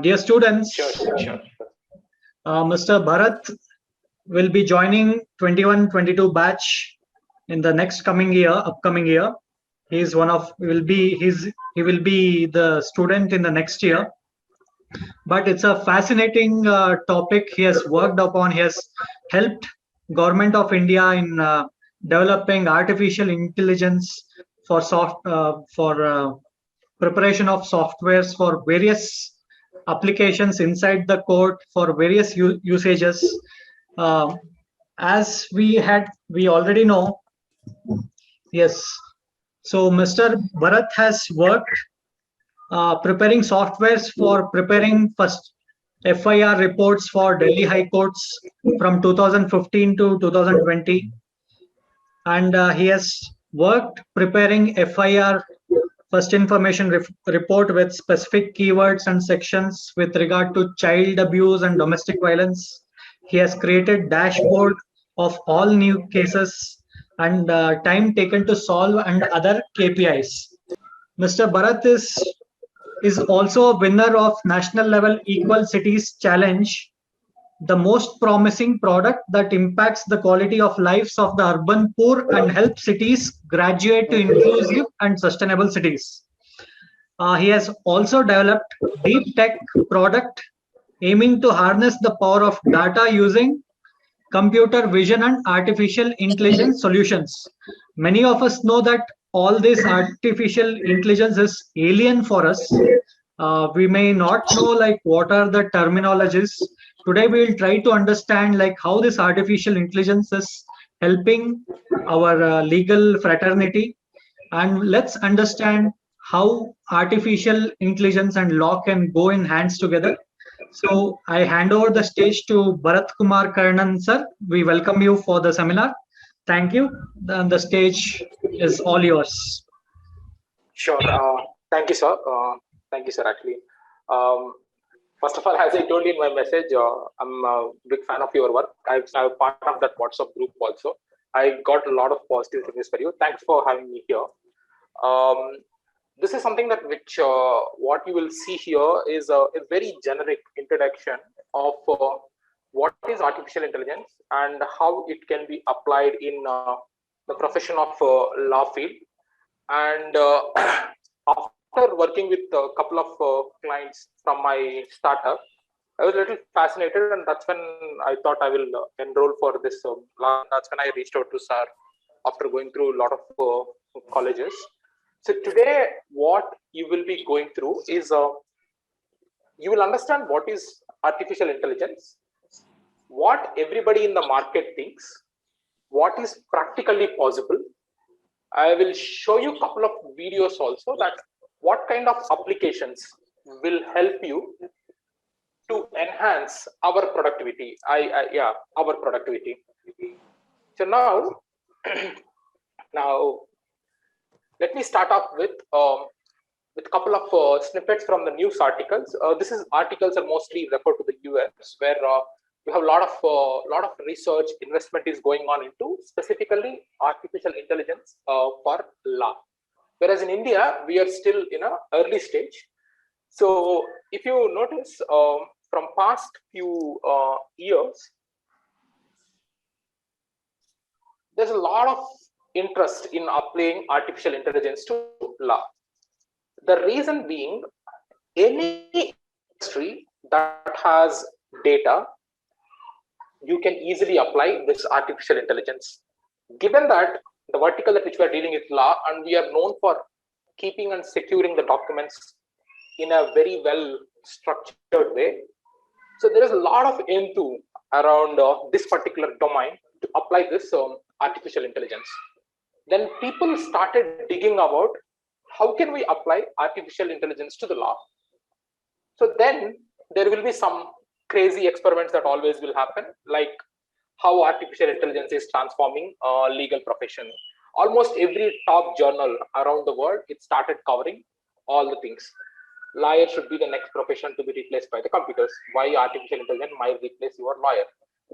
Dear students, Sure. Mr. Bharat will be joining 21-22 batch in the next upcoming year. He's one of he will be the student in the next year. But it's a fascinating topic he has worked upon. He has helped Government of India in developing artificial intelligence for preparation of softwares for various applications inside the code for various usages. Uh, as we already know, yes. So Mr. Bharat has worked preparing softwares for preparing first FIR reports for Delhi High Courts from 2015 to 2020, and he has worked preparing FIR first information report with specific keywords and sections with regard to child abuse and domestic violence. He has created dashboard of all new cases and time taken to solve and other KPIs. Mr. Bharat is also a winner of national level Equal Cities Challenge, the most promising product that impacts the quality of lives of the urban poor and helps cities graduate to inclusive and sustainable cities. He has also developed deep tech product aiming to harness the power of data using computer vision and artificial intelligence solutions. Many of us know that all this artificial intelligence is alien for us. We may not know like what are the terminologies. Today we will try to understand like how this artificial intelligence is helping our legal fraternity, and let's understand how artificial intelligence and law can go in hands together. So I hand over the stage to Bharat Kumar Karnan, sir. We welcome you for the seminar. Thank you. Then the stage is all yours. Sure. Thank you, sir. Actually, um, first of all, as I told you in my message, I'm a big fan of your work. I'm part of that WhatsApp group also. I got a lot of positive things for you. Thanks for having me here. Um, this is something that what you will see here is a very generic introduction of what is artificial intelligence and how it can be applied in the profession of law field. And after working with a couple of clients from my startup, I was a little fascinated, and that's when I thought I will enroll for this. That's when I reached out to SAR after going through a lot of colleges. So today, what you will be going through is you will understand what is artificial intelligence, what everybody in the market thinks, what is practically possible. I will show you a couple of videos also that what kind of applications will help you to enhance our productivity. Our productivity. So now, now let me start off with a couple of snippets from the news articles. This is articles are mostly referred to the US, where you have a lot of research investment is going on into specifically artificial intelligence for law. Whereas in India, we are still in an early stage. So if you notice from past few years, there's a lot of interest in applying artificial intelligence to law. The reason being, any industry that has data, you can easily apply this artificial intelligence. Given that the vertical at which we are dealing with law, and we are known for keeping and securing the documents in a very well structured way, so there is a lot of into around this particular domain to apply this artificial intelligence. Then people started digging about how can we apply artificial intelligence to the law. So then there will be some crazy experiments that always will happen, like how artificial intelligence is transforming legal profession. Almost every top journal around the world, it started covering all the things. Lawyer should be the next profession to be replaced by the computers. Why artificial intelligence might replace your lawyer?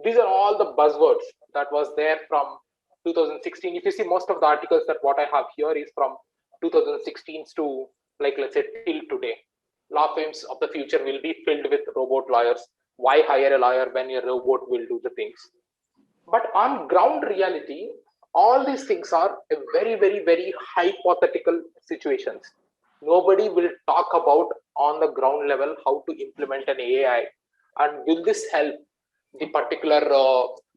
These are all the buzzwords that was there from 2016. If you see, most of the articles that what I have here is from 2016 to, like, let's say till today. law firms of the future will be filled with robot lawyers. Why hire a lawyer when a robot will do the things? But on ground reality, all these things are a very, very, very hypothetical situations. Nobody will talk about on the ground level how to implement an AI and will this help the particular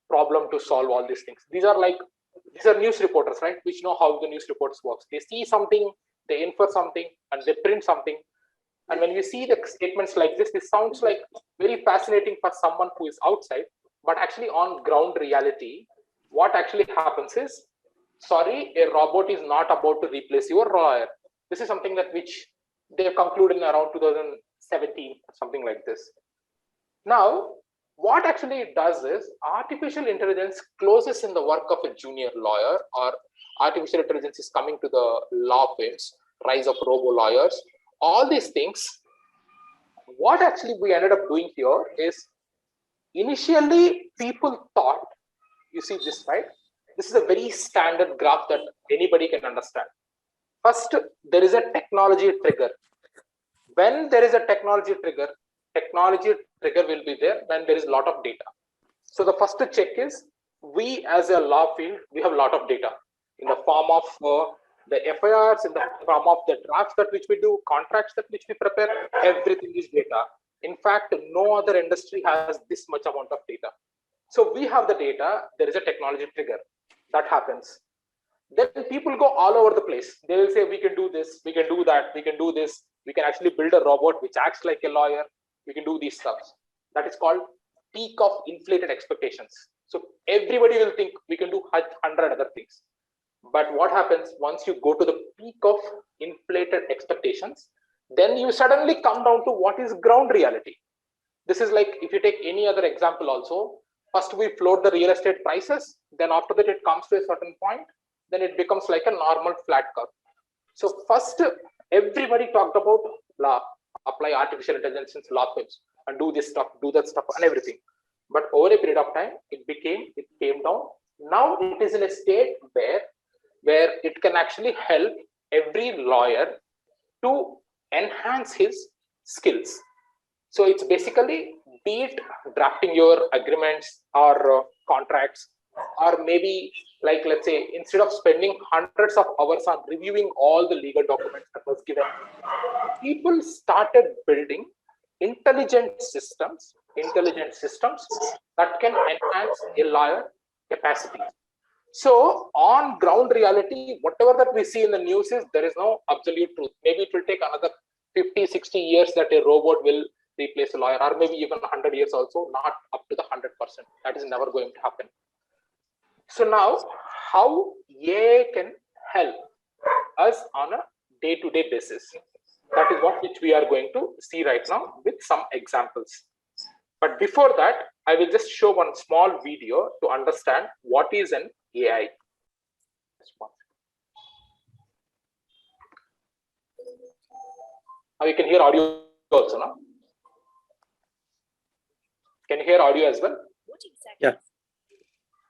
problem to solve all these things. These are news reporters, right, which know how the news reports works. They see something, they infer something, and they print something. And when you see the statements like this sounds like very fascinating for someone who is outside, but actually on ground reality, what actually happens is, sorry, a robot is not about to replace your lawyer. This is something that which they concluded in around 2017, something like this. Now, what actually it does is artificial intelligence closes in the work of a junior lawyer, or artificial intelligence is coming to the law firms, rise of robo lawyers, all these things. What actually we ended up doing here is, initially people thought, you see this, right? This is a very standard graph that anybody can understand. First, there is a technology trigger. When there is a technology trigger will be there when there is a lot of data. So the first check is, we as a law field, we have a lot of data in the form of the FIRs, in the form of the drafts that which we do, contracts that which we prepare, everything is data. In fact, no other industry has this much amount of data. So we have the data, there is a technology trigger that happens. Then people go all over the place. They will say, we can do this, we can do that, we can do this. We can actually build a robot which acts like a lawyer. We can do these stuff. That is called peak of inflated expectations. So everybody will think we can do 100 other things. But what happens once you go to the peak of inflated expectations, then you suddenly come down to what is ground reality. This is like, if you take any other example also, first we float the real estate prices, then after that it comes to a certain point, then it becomes like a normal flat curve. So first, everybody talked about law, apply artificial intelligence in law firms and do this stuff, do that stuff and everything. But over a period of time, it came down. Now it is in a state where it can actually help every lawyer to enhance his skills. So it's basically, be it drafting your agreements or contracts, or maybe like, let's say, instead of spending hundreds of hours on reviewing all the legal documents that was given, people started building intelligent systems that can enhance a lawyer capacity. So on ground reality, whatever that we see in the news is, there is no absolute truth. Maybe it will take another 50, 60 years that a robot will replace a lawyer, or maybe even 100 years also, not up to the 100%. That is never going to happen. So now, how AI can help us on a day-to-day basis? That is what which we are going to see right now with some examples. But before that, I will just show one small video to understand what is an AI. Now you can hear audio also, no? Can you hear audio as well? What exactly? Yeah.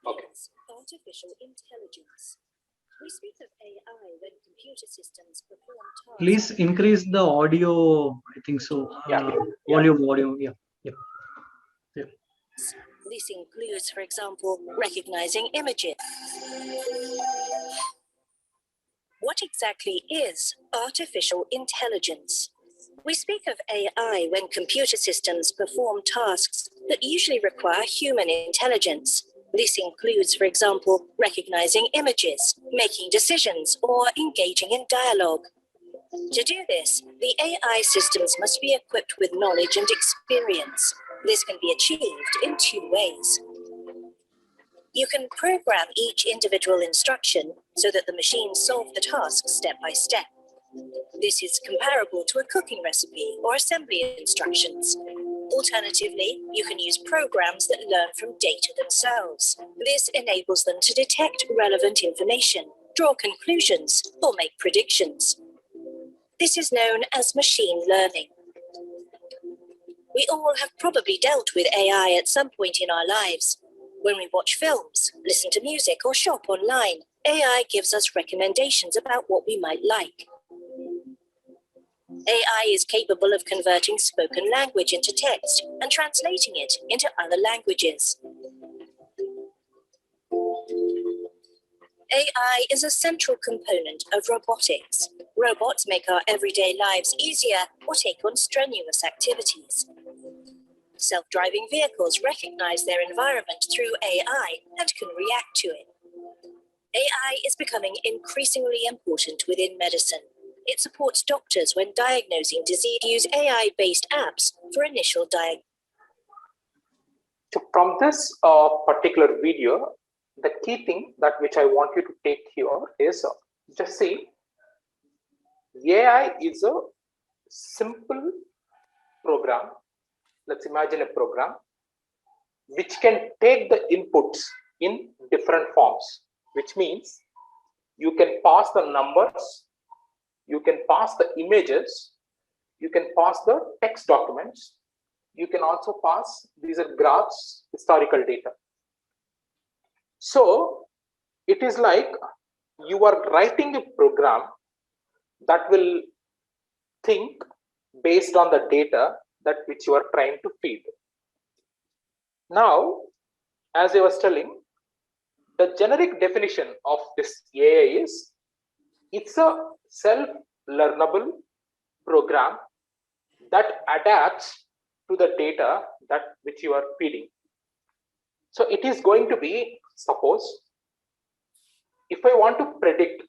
Okay. Artificial intelligence. We speak of AI when computer systems perform tasks. Please increase the audio. I think so. Volume, audio. Yeah. This includes, for example, recognizing images. What exactly is artificial intelligence? We speak of AI when computer systems perform tasks that usually require human intelligence. This includes, for example, recognizing images, making decisions, or engaging in dialogue. To do this, the AI systems must be equipped with knowledge and experience. This can be achieved in two ways. You can program each individual instruction so that the machine solves the task step by step. This is comparable to a cooking recipe or assembly instructions. Alternatively, you can use programs that learn from data themselves. This enables them to detect relevant information, draw conclusions, or make predictions. This is known as machine learning. We all have probably dealt with AI at some point in our lives. When we watch films, listen to music, or shop online, AI gives us recommendations about what we might like. AI is capable of converting spoken language into text and translating it into other languages. AI is a central component of robotics. Robots make our everyday lives easier or take on strenuous activities. Self-driving vehicles recognize their environment through AI and can react to it. AI is becoming increasingly important within medicine. It supports doctors when diagnosing disease. Use AI-based apps for initial diagnosis. So from this particular video, the key thing that which I want you to take here is just see, AI is a simple program. Let's imagine a program which can take the inputs in different forms, which means you can pass the numbers, you can pass the images, you can pass the text documents, you can also pass, these are graphs, historical data. So it is like you are writing a program that will think based on the data that which you are trying to feed. Now, as I was telling, the generic definition of this AI is, it's a self-learnable program that adapts to the data that which you are feeding. So it is going to be, suppose, if I want to predict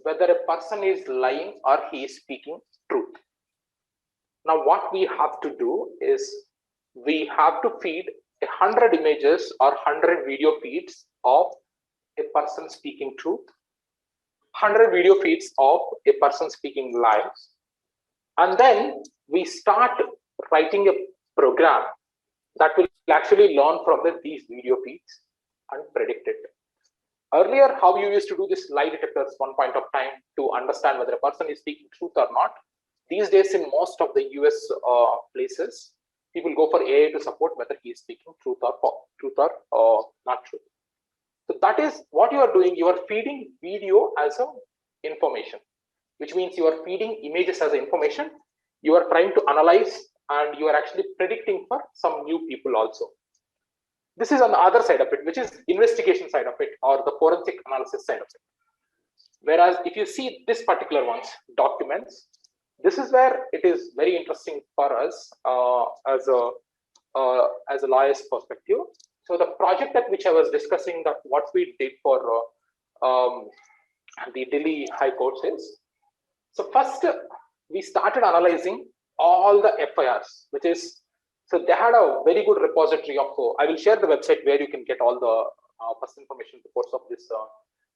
whether a person is lying or he is speaking truth. Now what we have to do is, we have to feed 100 images or 100 video feeds of a person speaking truth, 100 video feeds of a person speaking lies, and then we start writing a program that will actually learn from these video feeds and predict it. Earlier, how you used to do this lie detectors one point of time to understand whether a person is speaking truth or not. These days, in most of the US places, people go for AI to support whether he is speaking truth or not truth. So that is what you are doing. You are feeding video as a information, which means you are feeding images as information. You are trying to analyze, and you are actually predicting for some new people also. This is on the other side of it, which is investigation side of it, or the forensic analysis side of it. Whereas if you see this particular ones, documents, this is where it is very interesting for us as a lawyer's perspective. So the project that which I was discussing, that what we did for the Delhi High Court is, so first we started analyzing all the FIRs, which is, so they had a very good repository of, I will share the website where you can get all the first information reports of this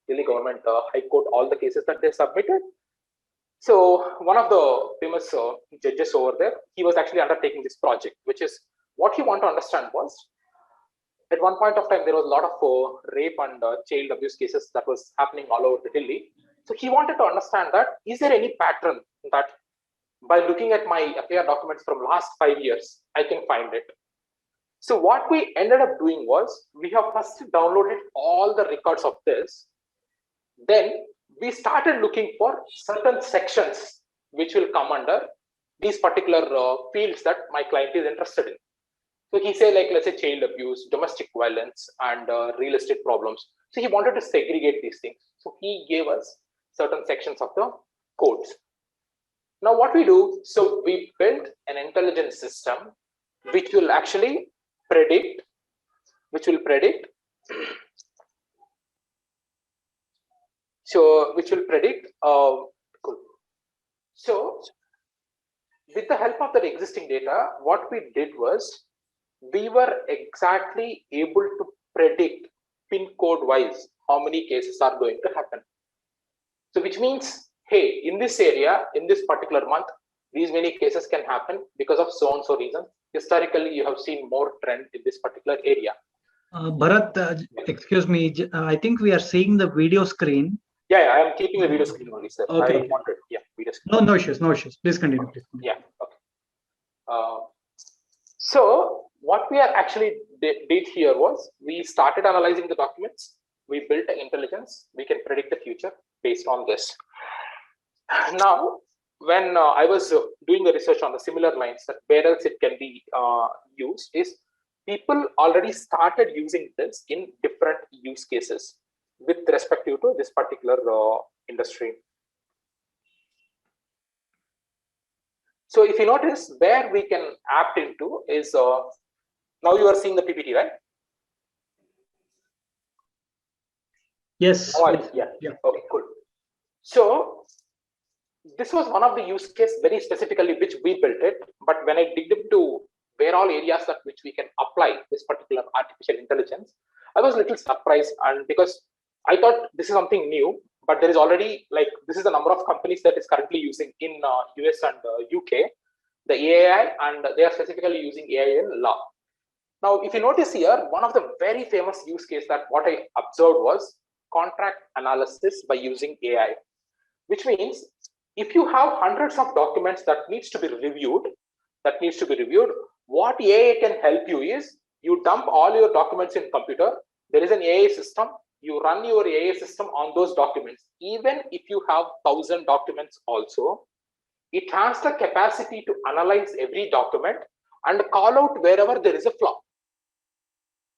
Delhi government High Court, all the cases that they submitted. So one of the famous judges over there, he was actually undertaking this project, which is what he wanted to understand was, at one point of time, there was a lot of rape and child abuse cases that was happening all over the Delhi. So he wanted to understand that, is there any pattern that by looking at my FIR documents from last 5 years, I can find it. So what we ended up doing was, we have first downloaded all the records of this. Then we started looking for certain sections which will come under these particular fields that my client is interested in. So he said, like, let's say child abuse, domestic violence, and real estate problems. So he wanted to segregate these things. So he gave us certain sections of the codes. Now what we do, so we built an intelligence system which will actually predict, So with the help of that existing data, what we did was, we were exactly able to predict pin code wise how many cases are going to happen. So which means, hey, in this area, in this particular month, these many cases can happen because of so and so reason. Historically, you have seen more trend in this particular area. Bharat, excuse me, I think we are seeing the video screen. Yeah, I am keeping the video screen only, sir. Okay. I don't want it. Yeah, video screen. No issues. Please continue. Yeah, okay. So what we are actually did here was, we started analyzing the documents. We built an intelligence. We can predict the future based on this. Now, when I was doing the research on the similar lines, that where else it can be used is people already started using this in different use cases with respect to this particular industry. So if you notice, where we can apt into is now you are seeing the PPT, right? Yes. Yeah. Okay, cool. So this was one of the use case very specifically which we built it. But when I digged into where all areas that which we can apply this particular artificial intelligence, I was a little surprised, and because I thought this is something new, but there is already, like, this is the number of companies that is currently using in US and UK the AI, and they are specifically using AI in law. Now, if you notice here, one of the very famous use case that what I observed was contract analysis by using AI, which means if you have hundreds of documents that needs to be reviewed, what AI can help you is you dump all your documents in computer. There is an AI system. You run your AI system on those documents. Even if you have 1,000 documents also, it has the capacity to analyze every document and call out wherever there is a flaw.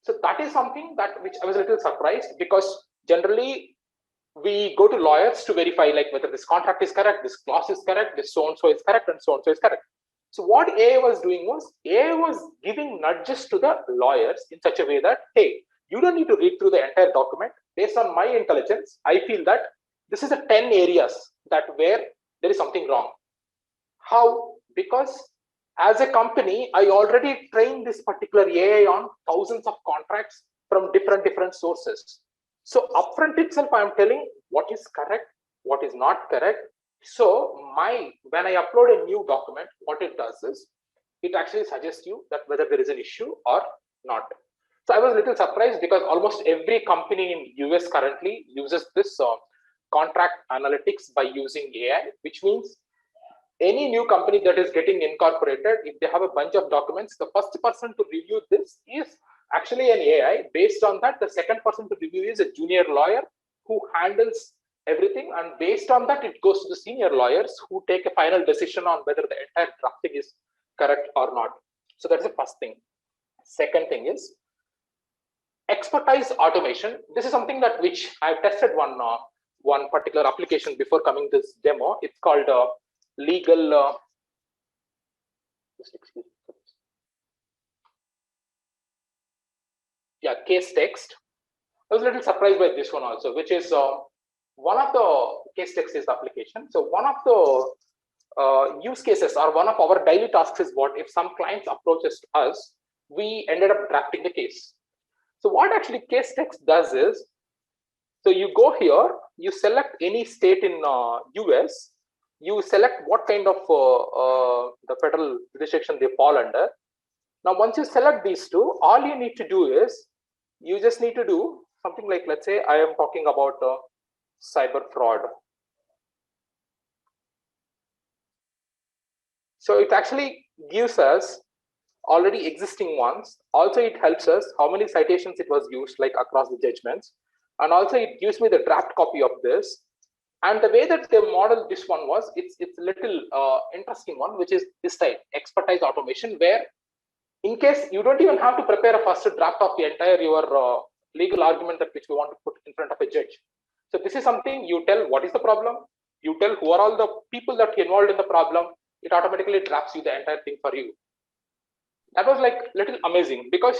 So that is something that which I was a little surprised, because generally we go to lawyers to verify like whether this contract is correct, this clause is correct, this so and so is correct, and so and so is correct. So what AI was doing was AI was giving nudges to the lawyers in such a way that, hey, you don't need to read through the entire document. Based on my intelligence, I feel that this is the 10 areas that where there is something wrong. How? Because as a company, I already trained this particular AI on thousands of contracts from different sources. So upfront itself, I am telling what is correct, what is not correct. So when I upload a new document, what it does is it actually suggests you that whether there is an issue or not. So I was a little surprised, because almost every company in US currently uses this contract analytics by using AI, which means any new company that is getting incorporated, if they have a bunch of documents, the first person to review this is actually an AI. Based on that, the second person to review is a junior lawyer who handles everything, and based on that, it goes to the senior lawyers who take a final decision on whether the entire drafting is correct or not. So that's the first thing. Second thing is expertise automation. This is something that which I've tested one particular application before coming this demo. It's called legal case text. I was a little surprised by this one also, which is one of the case text is the application. So one of the use cases or one of our daily tasks is what if some clients approaches us, we ended up drafting the case. So what actually case text does is, so you go here, you select any state in US, you select what kind of the federal jurisdiction they fall under. Now, once you select these two, all you need to do is, you just need to do something like, let's say I am talking about cyber fraud. So it actually gives us already existing ones. Also, it helps us how many citations it was used, like across the judgments. And also it gives me the draft copy of this. And the way that they modeled this one was, it's a little interesting one, which is this type, expertise automation, where in case you don't even have to prepare a first draft of the entire your legal argument that which we want to put in front of a judge. So this is something you tell what is the problem, you tell who are all the people that are involved in the problem, it automatically drafts you the entire thing for you. That was like little amazing, because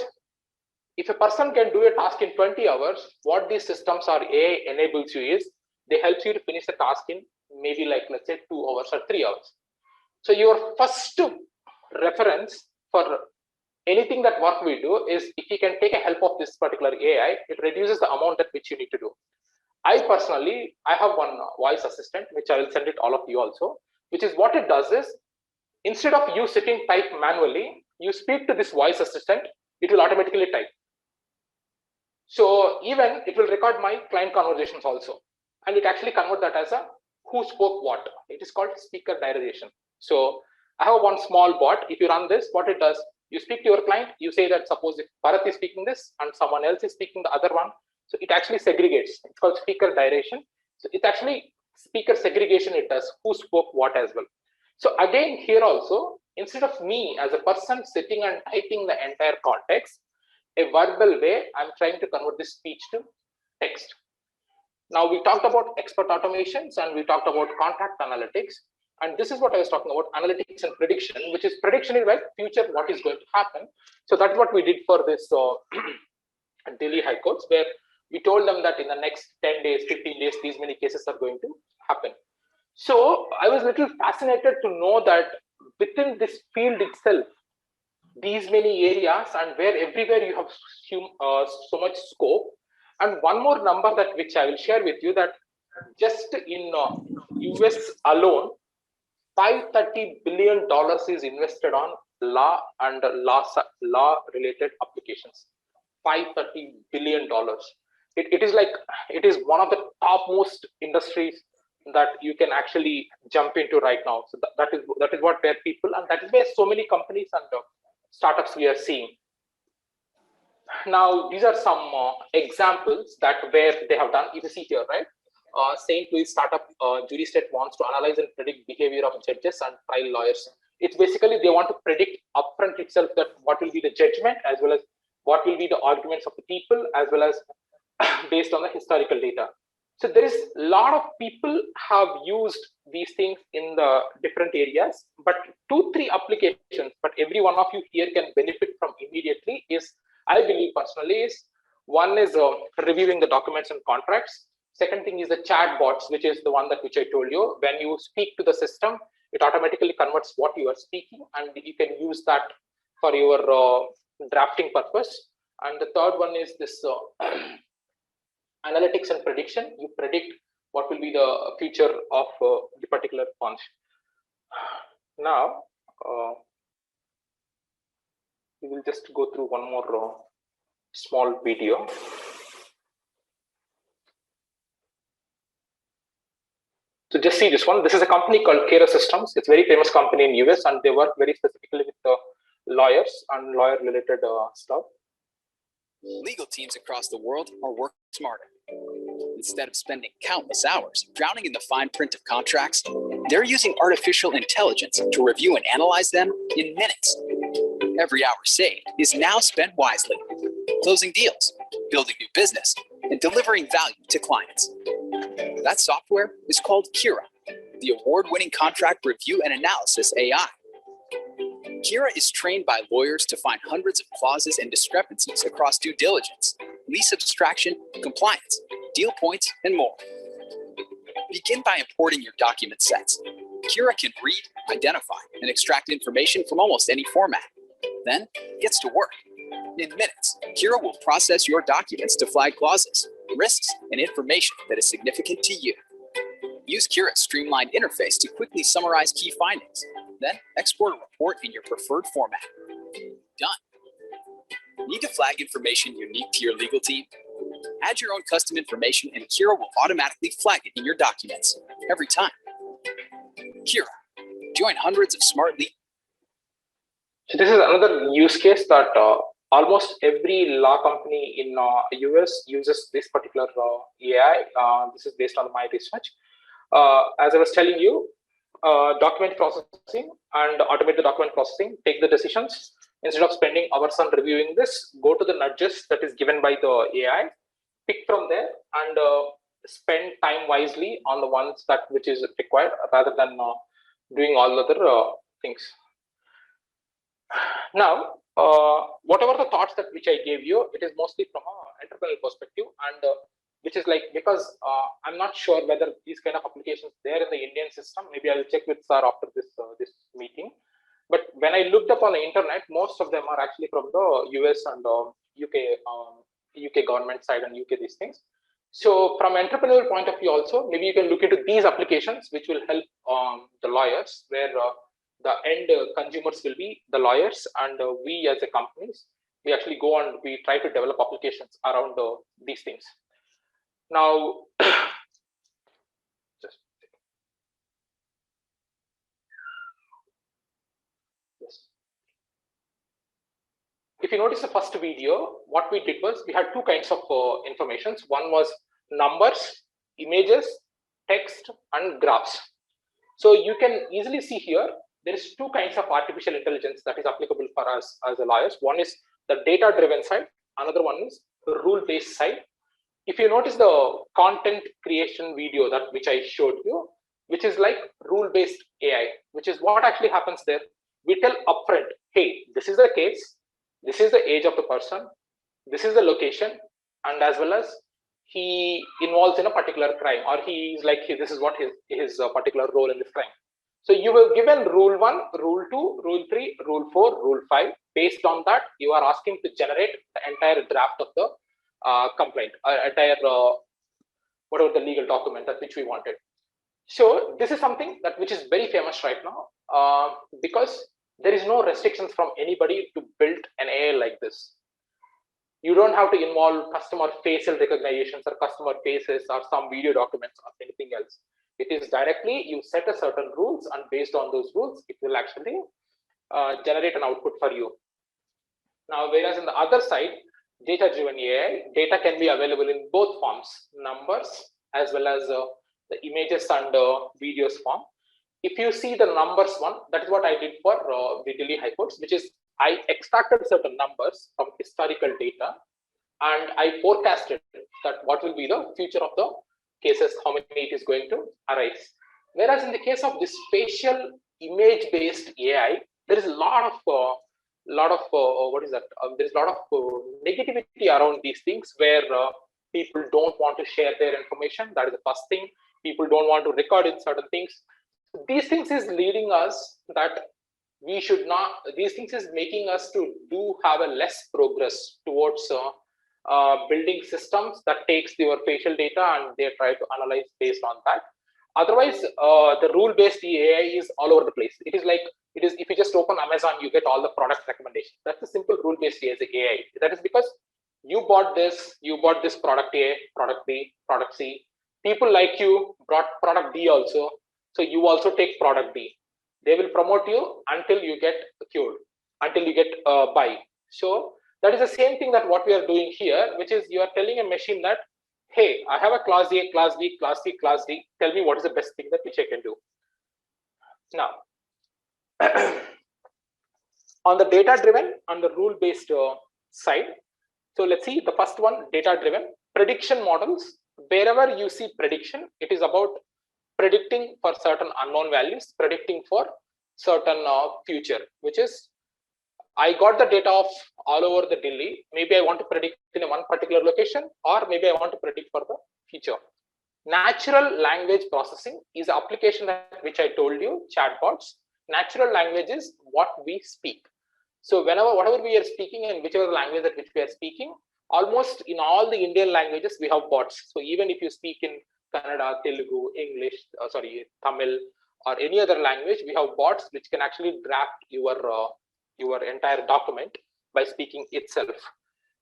if a person can do a task in 20 hours, what these systems or AI enables you is, they help you to finish the task in maybe like, let's say 2 hours or 3 hours. So your first reference for anything that what we do is, if you can take a help of this particular AI, it reduces the amount at which you need to do. I personally, I have one voice assistant, which I will send it all of you also, which is what it does is, instead of you sitting type manually, you speak to this voice assistant, it will automatically type. So even it will record my client conversations also, and it actually convert that as a who spoke what. It is called speaker diarization. So I have one small bot. If you run this, what it does, you speak to your client, you say that suppose if Bharat is speaking this and someone else is speaking the other one, so it actually segregates. It's called speaker diarization. So it's actually speaker segregation it does, who spoke what as well. So again, here also, instead of me as a person sitting and typing the entire context, a verbal way, I'm trying to convert this speech to text. Now we talked about expert automations and we talked about contract analytics. And this is what I was talking about, analytics and prediction, which is prediction in future, what is going to happen. So that's what we did for this Delhi High Courts, where we told them that in the next 10 days, 15 days, these many cases are going to happen. So I was a little fascinated to know that within this field itself, these many areas and where everywhere you have so much scope. And one more number that which I will share with you, that just in US alone, $530 billion is invested on law and law related applications. $530 billion. It is one of the topmost industries that you can actually jump into right now. So that is what where people, and that is where so many companies and startups we are seeing. Now these are some examples that where they have done. You see here, right? St. Louis startup jury state wants to analyze and predict behavior of judges and trial lawyers. It's basically they want to predict upfront itself that what will be the judgment, as well as what will be the arguments of the people, as well as based on the historical data. So there is a lot of people have used these things in the different areas, but 2-3 applications, but every one of you here can benefit from immediately is, I believe personally, is one is reviewing the documents and contracts. Second thing is the chat bots, which is the one that which I told you. When you speak to the system, it automatically converts what you are speaking, and you can use that for your drafting purpose. And the third one is this analytics and prediction. You predict what will be the future of the particular fund. Now, we will just go through one more small video. So just see this one. This is a company called Kira Systems. It's a very famous company in US, and they work very specifically with the lawyers and lawyer-related stuff. Legal teams across the world are working smarter. Instead of spending countless hours drowning in the fine print of contracts, they're using artificial intelligence to review and analyze them in minutes. Every hour saved is now spent wisely, closing deals, building new business, and delivering value to clients. That software is called Kira, the award-winning contract review and analysis AI. Kira is trained by lawyers to find hundreds of clauses and discrepancies across due diligence, lease abstraction, compliance, deal points, and more. Begin by importing your document sets. Kira can read, identify, and extract information from almost any format. Then it gets to work. In minutes, Kira will process your documents to flag clauses, risks, and information that is significant to you. Use Kira's streamlined interface to quickly summarize key findings. Then export a report in your preferred format. Done. Need to flag information unique to your legal team? Add your own custom information and Kira will automatically flag it in your documents every time. Kira. Join hundreds of smart legal. So this is another use case that almost every law company in US uses this particular AI. This is based on my research. As I was telling you, document processing and automate the document processing, take the decisions. Instead of spending hours on reviewing this, go to the nudges that is given by the AI, pick from there, and spend time wisely on the ones that which is required rather than doing all other things. Now, whatever the thoughts that which I gave you, it is mostly from an entrepreneurial perspective, and which is like, because I'm not sure whether these kind of applications there in the Indian system. Maybe I'll check with sir after this this meeting. But when I looked up on the internet, most of them are actually from the US and UK government side and UK these things. So from entrepreneurial point of view also, maybe you can look into these applications which will help the lawyers, where the end consumers will be the lawyers, and we as a companies, we actually go and we try to develop applications around these things. Now, just yes. If you notice the first video, what we did was we had two kinds of informations. One was numbers, images, text, and graphs. So you can easily see here, there is two kinds of artificial intelligence that is applicable for us as a lawyers. One is the data-driven side. Another one is the rule-based side. If you notice the content creation video that which I showed you, which is like rule-based AI, which is what actually happens there. We tell upfront, hey, this is the case, this is the age of the person, this is the location, and as well as he involves in a particular crime, or he is like, hey, this is what his particular role in this crime. So you were given rule 1, rule 2, rule 3, rule 4, rule 5. Based on that, you are asking to generate the entire draft of the complaint, entire whatever the legal document that which we wanted. So this is something that which is very famous right now, because there is no restrictions from anybody to build an AI like this. You don't have to involve customer facial recognitions or customer faces or some video documents or anything else. It is directly, you set a certain rules, and based on those rules, it will actually generate an output for you. Now, whereas in the other side, data-driven AI, data can be available in both forms, numbers as well as the images and videos form. If you see the numbers one, that is what I did for the Delhi High Courts, which is I extracted certain numbers from historical data, and I forecasted that what will be the future of the cases, how many it is going to arise. Whereas in the case of this spatial image-based AI, there is a lot of what is that? There is a lot of negativity around these things where people don't want to share their information. That is the first thing. People don't want to record in certain things. These things is leading us that we should not. These things is making us to have a less progress towards building systems that takes your facial data and they try to analyze based on that. Otherwise, the rule-based AI is all over the place. It is like, if you just open Amazon, you get all the product recommendations. That's a simple rule-based AI. That is because you bought this product A, product B, product C. People like you brought product D also. So you also take product D. They will promote you until you get cured, until you get buy. So that is the same thing that what we are doing here, which is you are telling a machine that, hey, I have a class A, class B, class C, class D. Tell me what is the best thing that which I can do. Now, on the data-driven, on the rule-based side, so let's see the first one, data-driven. Prediction models. Wherever you see prediction, it is about predicting for certain unknown values, predicting for certain future, which is, I got the data of all over the Delhi. Maybe I want to predict in one particular location, or maybe I want to predict for the future. Natural language processing is an application that which I told you, chatbots. Natural language is what we speak. So whatever we are speaking and whichever language that which we are speaking, almost in all the Indian languages we have bots. So even if you speak in Kannada, Telugu, English, Tamil, or any other language, we have bots which can actually draft your entire document by speaking itself.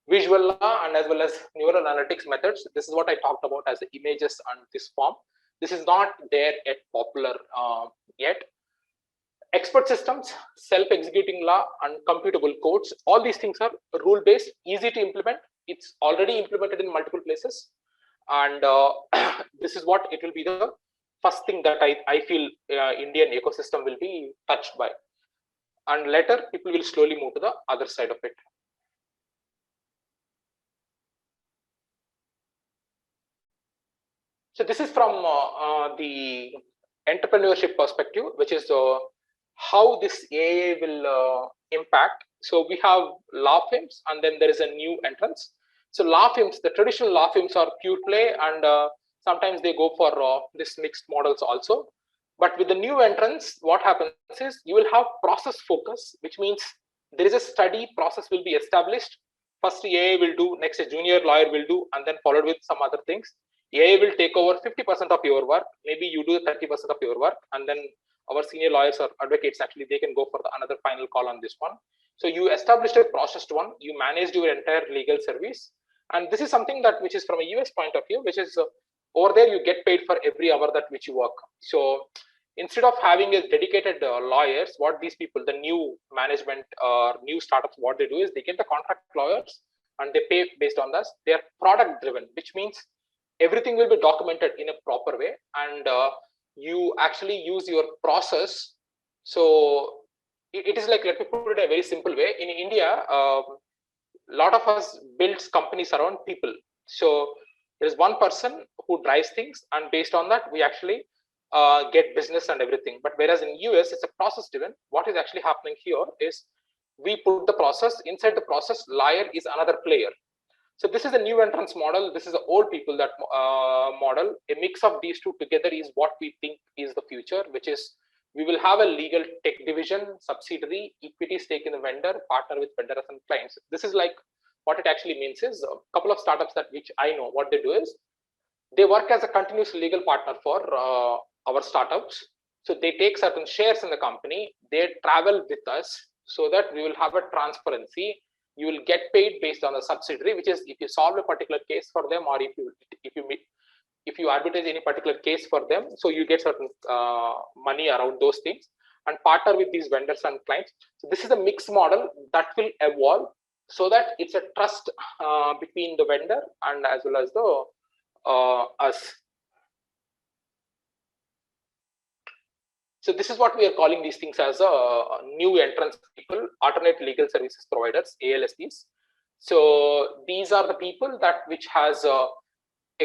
Visual law and as well as neural analytics methods. This is what I talked about as the images and this form. This is not there yet popular yet. Expert systems, self-executing law, and computable codes. All these things are rule-based, easy to implement. It's already implemented in multiple places. And this is what it will be the first thing that I feel Indian ecosystem will be touched by. And later, people will slowly move to the other side of it. So this is from the entrepreneurship perspective, which is how this AI will impact. So we have law firms, and then there is a new entrance. So law firms, the traditional law firms are pure play, and sometimes they go for this mixed models also. But with the new entrance, what happens is you will have process focus, which means there is a study process will be established. First AI will do, next a junior lawyer will do, and then followed with some other things. AI will take over 50% of your work. Maybe you do 30% of your work, and then our senior lawyers or advocates, actually, they can go for another final call on this one. So you established a processed one, you managed your entire legal service. And this is something that which is from a US point of view, which is over there, you get paid for every hour that which you work. So instead of having a dedicated lawyers, what these people, the new management or new startups, what they do is they get the contract lawyers and they pay based on this. They are product driven, which means everything will be documented in a proper way, and you actually use your process. So it is like, let me put it in a very simple way. In India, a lot of us builds companies around people. So there's one person who drives things, and based on that, we actually get business and everything. But whereas in US, it's a process driven. What is actually happening here is we put the process inside the process. Lawyer is another player. So this is a new entrance model. This is the old people that model. A mix of these two together is what we think is the future, which is we will have a legal tech division, subsidiary, equity stake in the vendor, partner with vendors and clients. This is like what it actually means is a couple of startups that which I know what they do is they work as a continuous legal partner for our startups. So they take certain shares in the company, they travel with us so that we will have a transparency. You will get paid based on the subsidiary, which is if you solve a particular case for them, or if you arbitrage any particular case for them, so you get certain money around those things, and partner with these vendors and clients. So this is a mixed model that will evolve so that it's a trust between the vendor and as well as the us. So this is what we are calling these things as a new entrance people, alternate legal services providers, ALSPs. So these are the people that which has a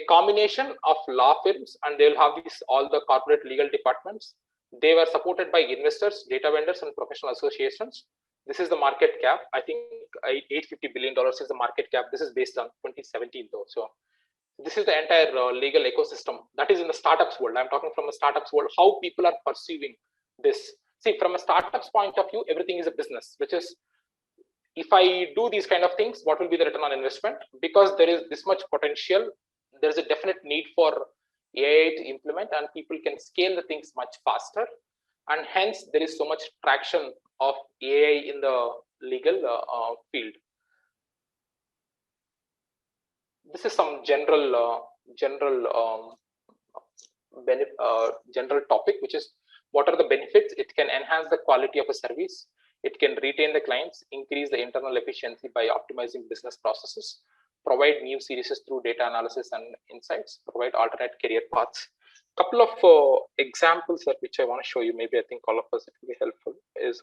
combination of law firms, and they'll have these all the corporate legal departments. They were supported by investors, data vendors, and professional associations. This is the market cap. I think $850 billion is the market cap. This is based on 2017 though. So this is the entire legal ecosystem that is in the startups world. I'm talking from a startups world, how people are perceiving this. See, from a startups point of view, everything is a business, which is if I do these kind of things, what will be the return on investment? Because there is this much potential, there's a definite need for AI to implement, and people can scale the things much faster. And hence, there is so much traction of AI in the legal field. This is some general topic, which is what are the benefits. It can enhance the quality of a service. It can retain the clients, increase the internal efficiency by optimizing business processes, provide new services through data analysis and insights, provide alternate career paths. Couple of examples that which I want to show you. Maybe I think all of us it will be helpful. Is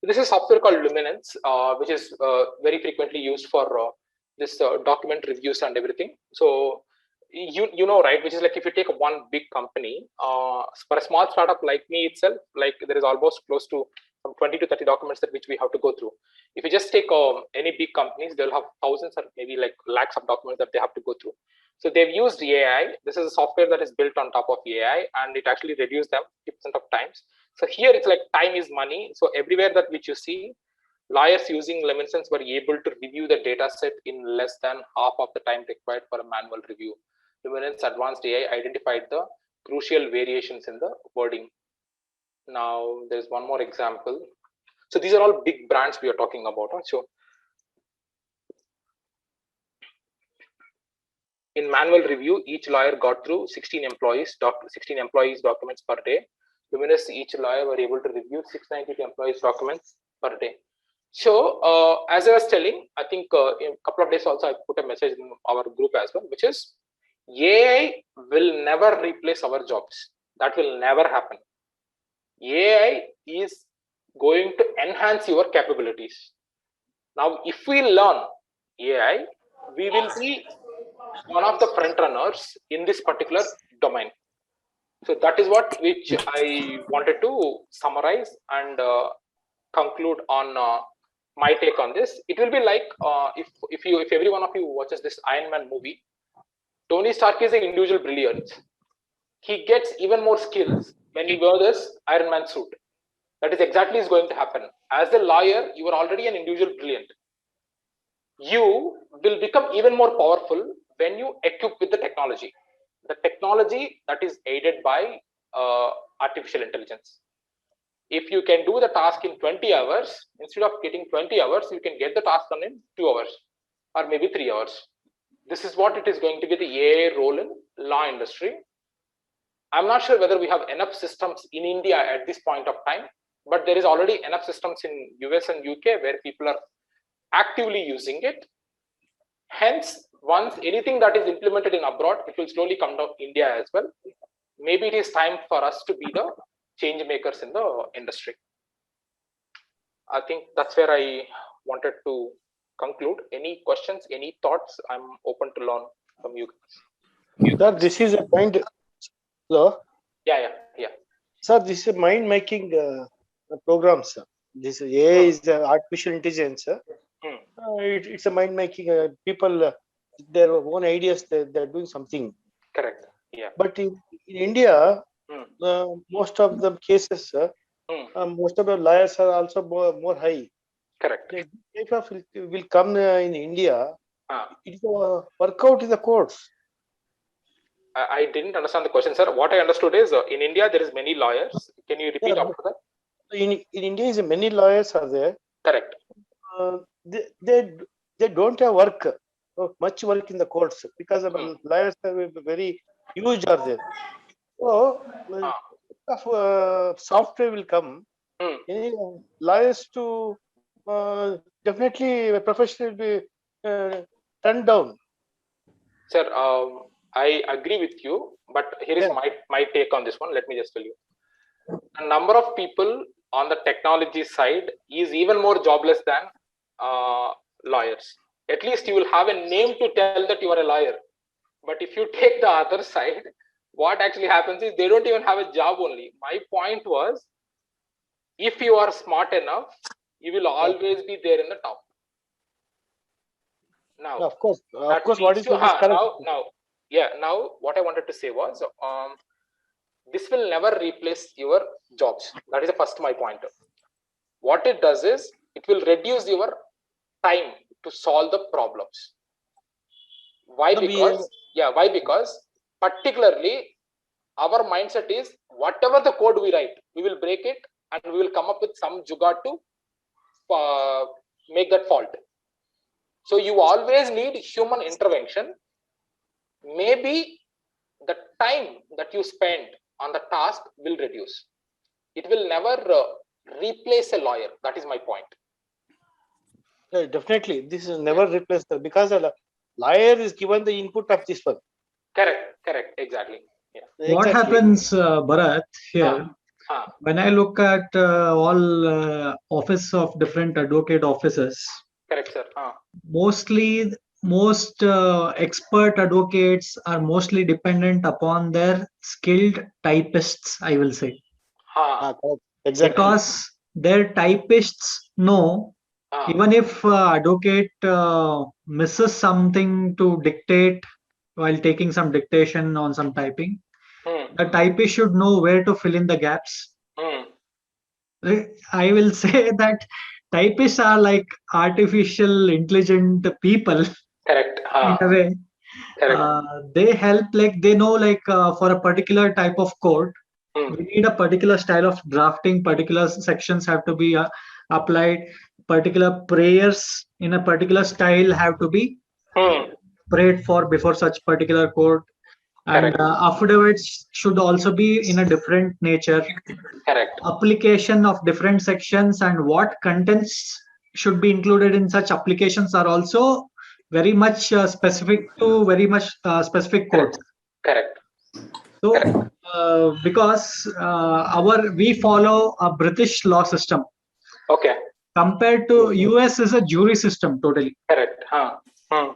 this is software called Luminance, which is very frequently used for this document reviews and everything. So you know, right, which is like if you take one big company, for a small startup like me itself, like there is almost close to from 20 to 30 documents that which we have to go through. If you just take any big companies, they'll have thousands or maybe like lakhs of documents that they have to go through. So they've used AI. This is a software that is built on top of AI, and it actually reduced them 50% of times. So here it's like time is money. So everywhere that which you see, lawyers using Luminance were able to review the data set in less than half of the time required for a manual review. Luminance advanced AI identified the crucial variations in the wording. Now there's one more example. So these are all big brands we are talking about. So in manual review, each lawyer got through 16 employees documents per day. Luminance, each lawyer were able to review 692 employees documents per day. So as I was telling, I think in a couple of days also I put a message in our group as well, which is AI will never replace our jobs. That will never happen. AI is going to enhance your capabilities. Now, if we learn AI, we will be one of the front runners in this particular domain. So that is what which I wanted to summarize and conclude on my take on this. It will be like if every one of you watches this Iron Man movie, Tony Stark is an individual brilliance. He gets even more skills when he wears this Iron Man suit. That is exactly is going to happen. As a lawyer, you are already an individual brilliant. You will become even more powerful when you equip with the technology. The technology that is aided by artificial intelligence. If you can do the task in 20 hours, instead of getting 20 hours, you can get the task done in 2 hours or maybe 3 hours. This is what it is going to be the AI role in law industry. I'm not sure whether we have enough systems in India at this point of time but there is already enough systems in US and UK where people are actively using it. Hence, once anything that is implemented in abroad, it will slowly come down India as well. Maybe it is time for us to be the change makers in the industry. I think that's where I wanted to conclude. Any questions, any thoughts? I'm open to learn from you guys. Sir, this is a point. Hello? Yeah. Sir, this is a mind-making program, sir. This AI is artificial intelligence, sir. It's a mind-making. People, their own ideas, they're doing something. Correct. Yeah. But in India, most of the cases, sir, most of the lawyers are also more high. Correct. If will come in India, it will work out in the courts. I didn't understand the question, sir. What I understood is in India there is many lawyers. Can you repeat after that? In India, is many lawyers are there. Correct. They don't have work, much work in the courts because of lawyers are very huge are there. So software will come. Lawyers to definitely a professional will be turned down. Sir, I agree with you, but here is my take on this one. Let me just tell you. A number of people on the technology side is even more jobless than lawyers. At least you will have a name to tell that you are a lawyer. But if you take the other side, what actually happens is they don't even have a job only. My point was, if you are smart enough, you will always be there in the top. Now, of course, what is correct. Now, what I wanted to say was, this will never replace your jobs. That is the first my point. What it does is, it will reduce your time to solve the problems. Why? Because particularly our mindset is whatever the code we write, we will break it and we will come up with some jugaad to make that fault. So you always need human intervention. Maybe the time that you spend on the task will reduce. It will never replace a lawyer. That is my point. Yeah, definitely, this is never replaced because a lawyer is given the input of this one. Correct. Exactly. Yeah. What happens, Bharat, here? When I look at all office of different advocate offices, correct, sir. Most expert advocates are mostly dependent upon their skilled typists, I will say. Exactly. Because their typists know, even if advocate misses something to dictate while taking some dictation on some typing, the typist should know where to fill in the gaps. I will say that typists are like artificial intelligent people. Correct. In a way. They help, like they know, like for a particular type of code, we need a particular style of drafting, particular sections have to be applied, particular prayers in a particular style have to be prayed for before such particular code. And affidavits should also be in a different nature. Correct. Application of different sections and what contents should be included in such applications are also very much specific to very much specific codes. Correct. So, because we follow a British law system. Okay. Compared to US is a jury system totally. Correct.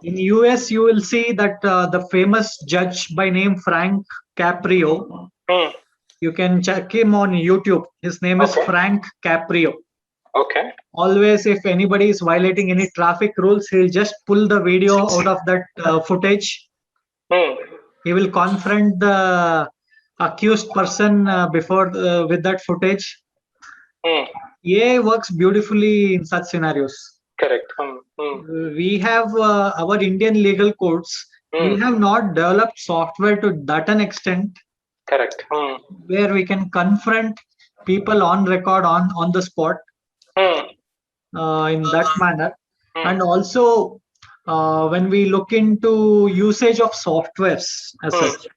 In US, you will see that the famous judge by name Frank Caprio. You can check him on YouTube. His name is Frank Caprio. Okay. Always, if anybody is violating any traffic rules, he'll just pull the video out of that footage. He will confront the accused person before with that footage. AI works beautifully in such scenarios. Correct. We have our Indian legal codes. We have not developed software to that an extent. Correct. Where we can confront people on record on the spot in that manner. And also when we look into usage of softwares as such,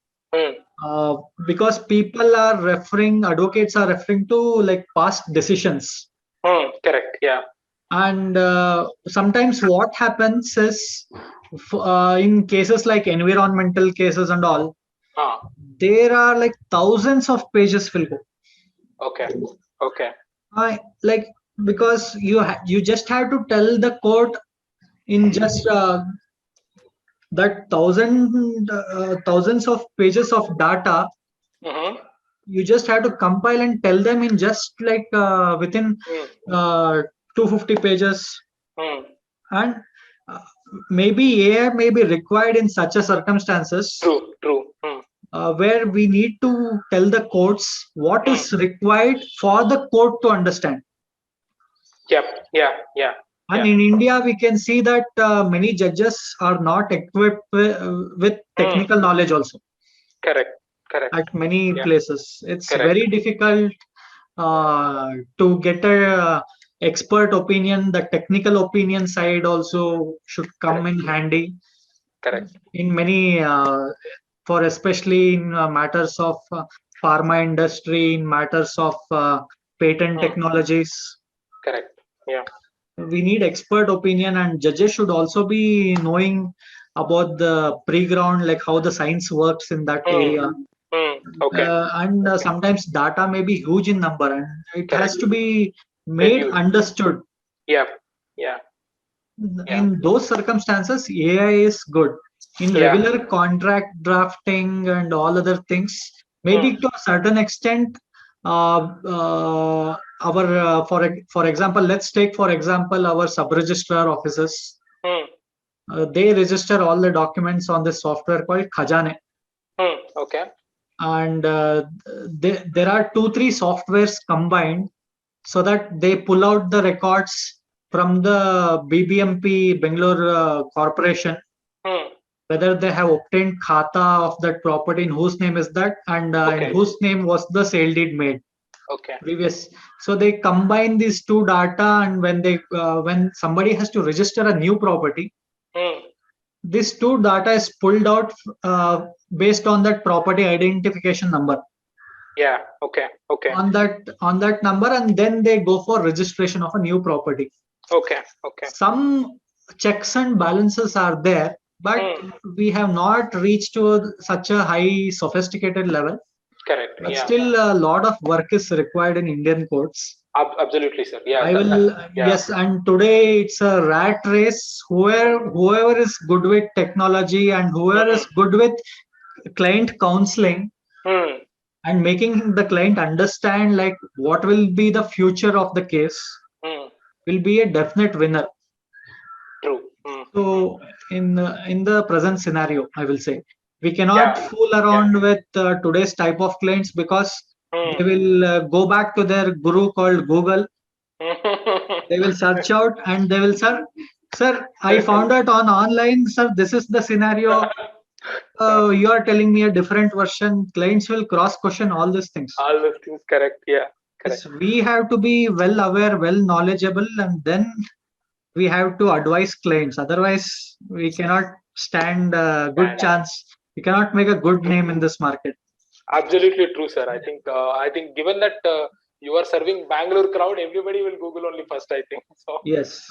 because advocates are referring to like past decisions. Correct. Yeah. And sometimes what happens is, in cases like environmental cases and all, there are like thousands of pages will go. Okay. Okay. Like, because you just have to tell the court in just that thousands of pages of data. You just have to compile and tell them in just like within 250 pages. And maybe AI may be required in such a circumstances. True. Where we need to tell the courts what is required for the court to understand. Yep. Yeah. And in India, we can see that many judges are not equipped with technical knowledge also. Correct. At many places, it's very difficult to get a expert opinion. The technical opinion side also should come in handy. Correct. In many, for especially in matters of pharma industry, in matters of patent technologies. Correct. Yeah. We need expert opinion, and judges should also be knowing about the pre-ground, like how the science works in that area. Okay. And sometimes data may be huge in number, and it has to be made understood. Yeah. In those circumstances, AI is good. In regular contract drafting and all other things, maybe to a certain extent, for example, let's take for example our sub-registrar offices. They register all the documents on this software called Khajane. Okay. And there are 2-3 softwares combined so that they pull out the records from the BBMP Bangalore Corporation, whether they have obtained khata of that property, in whose name is that, and in whose name was the sale deed made. Okay. Previous. So they combine these two data, and when somebody has to register a new property, this two data is pulled out based on that property identification number. Yeah. Okay. On that number, and then they go for registration of a new property. Okay. Some checks and balances are there, but we have not reached to such a high sophisticated level. Correct. But still a lot of work is required in Indian courts. Absolutely, sir. Yeah. Yes, and today it's a rat race. Whoever is good with technology and whoever is good with client counseling and making the client understand like what will be the future of the case will be a definite winner. True. So in the present scenario, I will say we cannot fool around with today's type of clients, because they will go back to their guru called Google. They will search out and they will, sir, I found out on online, sir, this is the scenario. You are telling me a different version. Clients will cross question all these things. All those things, correct. Yeah. Correct. Yes, we have to be well aware, well knowledgeable, and then we have to advise clients. Otherwise, we cannot stand a good chance. We cannot make a good name in this market. Absolutely true, sir. I think given that you are serving Bangalore crowd, everybody will Google only first, I think. So yes.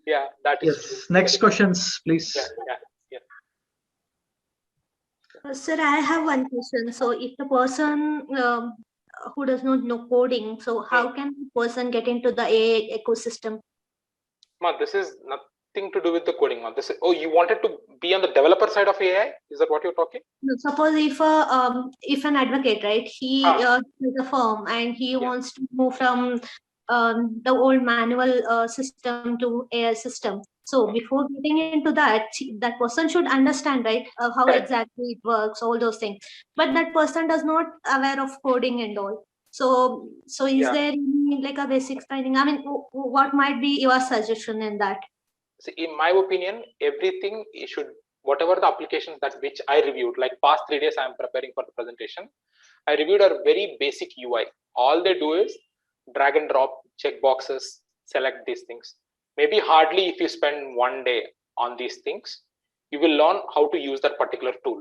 Yeah, that is true. Next questions, please. Yeah. Sir, I have one question. So if the person who does not know coding, so how can the person get into the AI ecosystem? This is nothing to do with the coding. You wanted to be on the developer side of AI? Is that what you're talking? No, suppose if an advocate, right, he is a firm and he wants to move from the old manual system to AI system. So before getting into that person should understand, right, how exactly it works, all those things. But that person does not aware of coding and all. So is there any, like a basic training? I mean, what might be your suggestion in that? See, in my opinion, everything whatever the applications which I reviewed, like past 3 days I am preparing for the presentation, I reviewed a very basic UI. All they do is drag and drop, check boxes, select these things. Maybe hardly if you spend 1 day on these things, you will learn how to use that particular tool.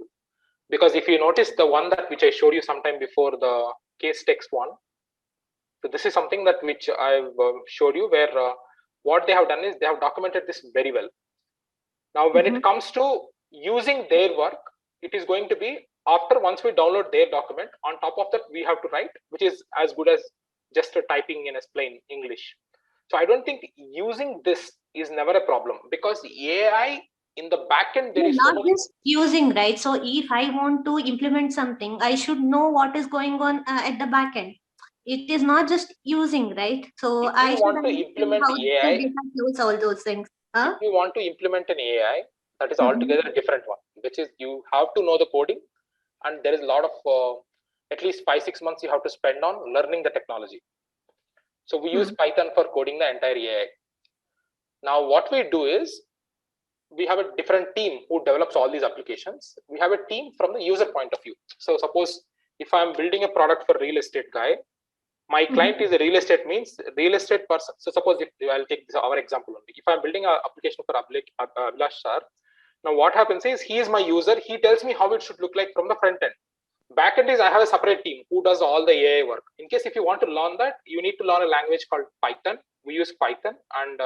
Because if you notice the one that which I showed you sometime before, the case text one, so this is something that which I've showed you, where what they have done is they have documented this very well. Now, when it comes to using their work, it is going to be after once we download their document, on top of that, we have to write, which is as good as just typing in a plain English. So I don't think using this is never a problem, because AI in the backend, there is not just using, right? So if I want to implement something, I should know what is going on at the backend. It is not just using, right? So if I you should want to implement how AI, the data flows, all those things. if you want to implement an AI, that is altogether a different one, which is you have to know the coding, and there is a lot of at least 5-6 months you have to spend on learning the technology. So we use Python for coding the entire AI. Now what we do is we have a different team who develops all these applications. We have a team from the user point of view. So suppose if I'm building a product for real estate guy, my client is a real estate, means real estate person. So suppose if I'll take this, our example only. If I'm building an application for Abhilash sir, now what happens is he is my user. He tells me how it should look like from the front end. Back end is I have a separate team who does all the AI work. In case if you want to learn that, you need to learn a language called Python. We use Python, and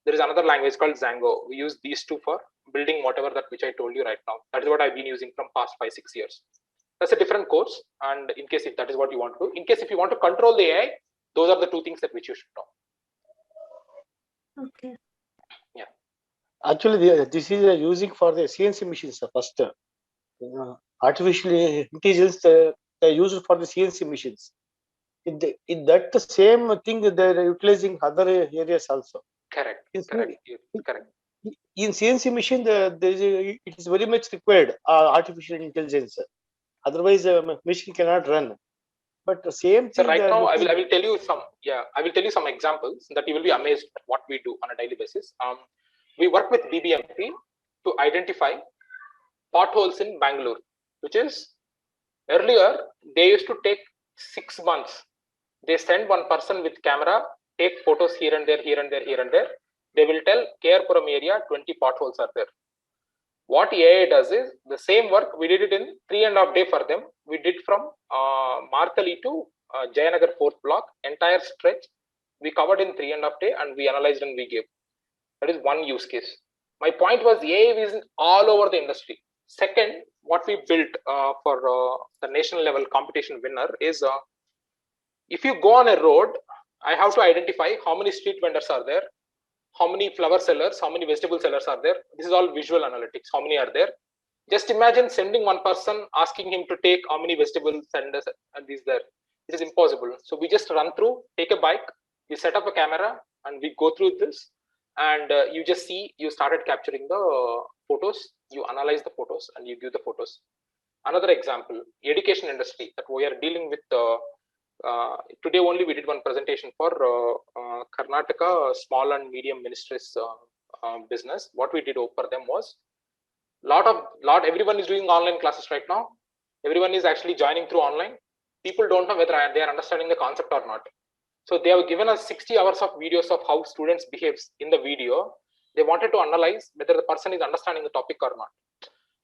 there is another language called Django. We use these two for building whatever that which I told you right now. That is what I've been using from past 5-6 years. That's a different course. And in case if that is what you want to do, in case if you want to control the AI, those are the two things that which you should know. Okay. Yeah. Actually, this is using for the CNC machines first. Artificial intelligence they use for the CNC machines. In that the same thing they're utilizing other areas also. Correct. Correct. In CNC machine, it is very much required artificial intelligence. Otherwise, machine cannot run. But the same thing. So right now, I will tell you some. Yeah, I will tell you some examples that you will be amazed at what we do on a daily basis. We work with BBMP to identify potholes in Bangalore, which is earlier they used to take 6 months. They send one person with camera, take photos here and there, here and there, here and there. They will tell Kerpuram area 20 potholes are there. What AI does is the same work we did it in 3.5 days for them. We did from Markali to Jayanagar 4th block, entire stretch. We covered in 3.5 days, and we analyzed and we gave. That is one use case. My point was AI is all over the industry. Second, what we built for the national level competition winner is if you go on a road, I have to identify how many street vendors are there, how many flower sellers, how many vegetable sellers are there. This is all visual analytics. How many are there? Just imagine sending one person, asking him to take how many vegetables and these there. It is impossible. So we just run through, take a bike, we set up a camera, and we go through this. And you just see, you started capturing the photos, you analyze the photos, and you give the photos. Another example, education industry that we are dealing with. Today only we did one presentation for Karnataka small and medium ministries business. What we did for them was everyone is doing online classes right now. Everyone is actually joining through online. People don't know whether they are understanding the concept or not. So they have given us 60 hours of videos of how students behaves in the video. They wanted to analyze whether the person is understanding the topic or not.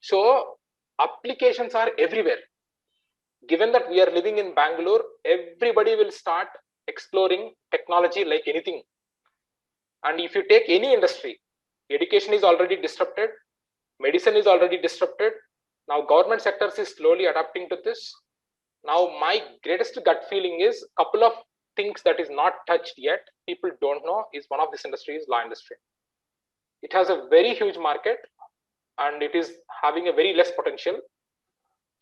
So applications are everywhere. Given that we are living in Bangalore, everybody will start exploring technology like anything. And if you take any industry, education is already disrupted, medicine is already disrupted. Now government sectors is slowly adapting to this. Now my greatest gut feeling is a couple of things that is not touched yet, people don't know, is one of this industry is law industry. It has a very huge market and it is having a very less potential.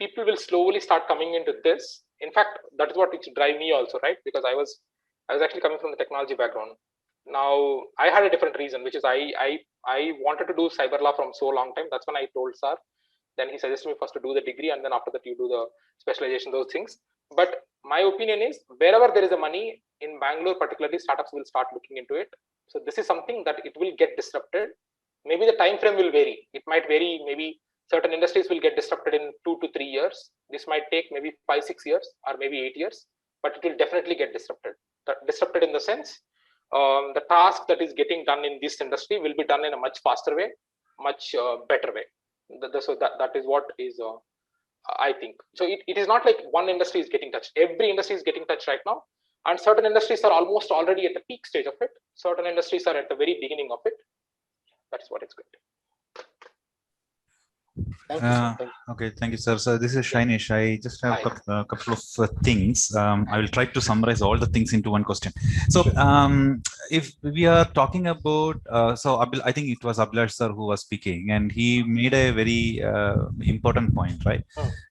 People will slowly start coming into this. In fact, that is what it drive me also, right? Because I was actually coming from the technology background. Now I had a different reason, which is I wanted to do cyber law from so long time. That's when I told sir. Then he suggested me first to do the degree, and then after that you do the specialization, those things. But my opinion is wherever there is a money in Bangalore, particularly startups will start looking into it. So this is something that it will get disrupted. Maybe the time frame will vary. It might vary. Maybe certain industries will get disrupted in 2 to 3 years. This might take maybe 5-6 years or maybe 8 years, but it will definitely get disrupted. Disrupted in the sense the task that is getting done in this industry will be done in a much faster way, much better way. So that is what is I think. So it is not like one industry is getting touched. Every industry is getting touched right now. And certain industries are almost already at the peak stage of it. Certain industries are at the very beginning of it. That's what it's going to. Thank you, sir. Thank you. Okay, thank you, sir. So this is Shainesh. I just have a couple of things. I will try to summarize all the things into one question. So if we are talking about, I think it was Abhilash sir who was speaking, and he made a very important point, right?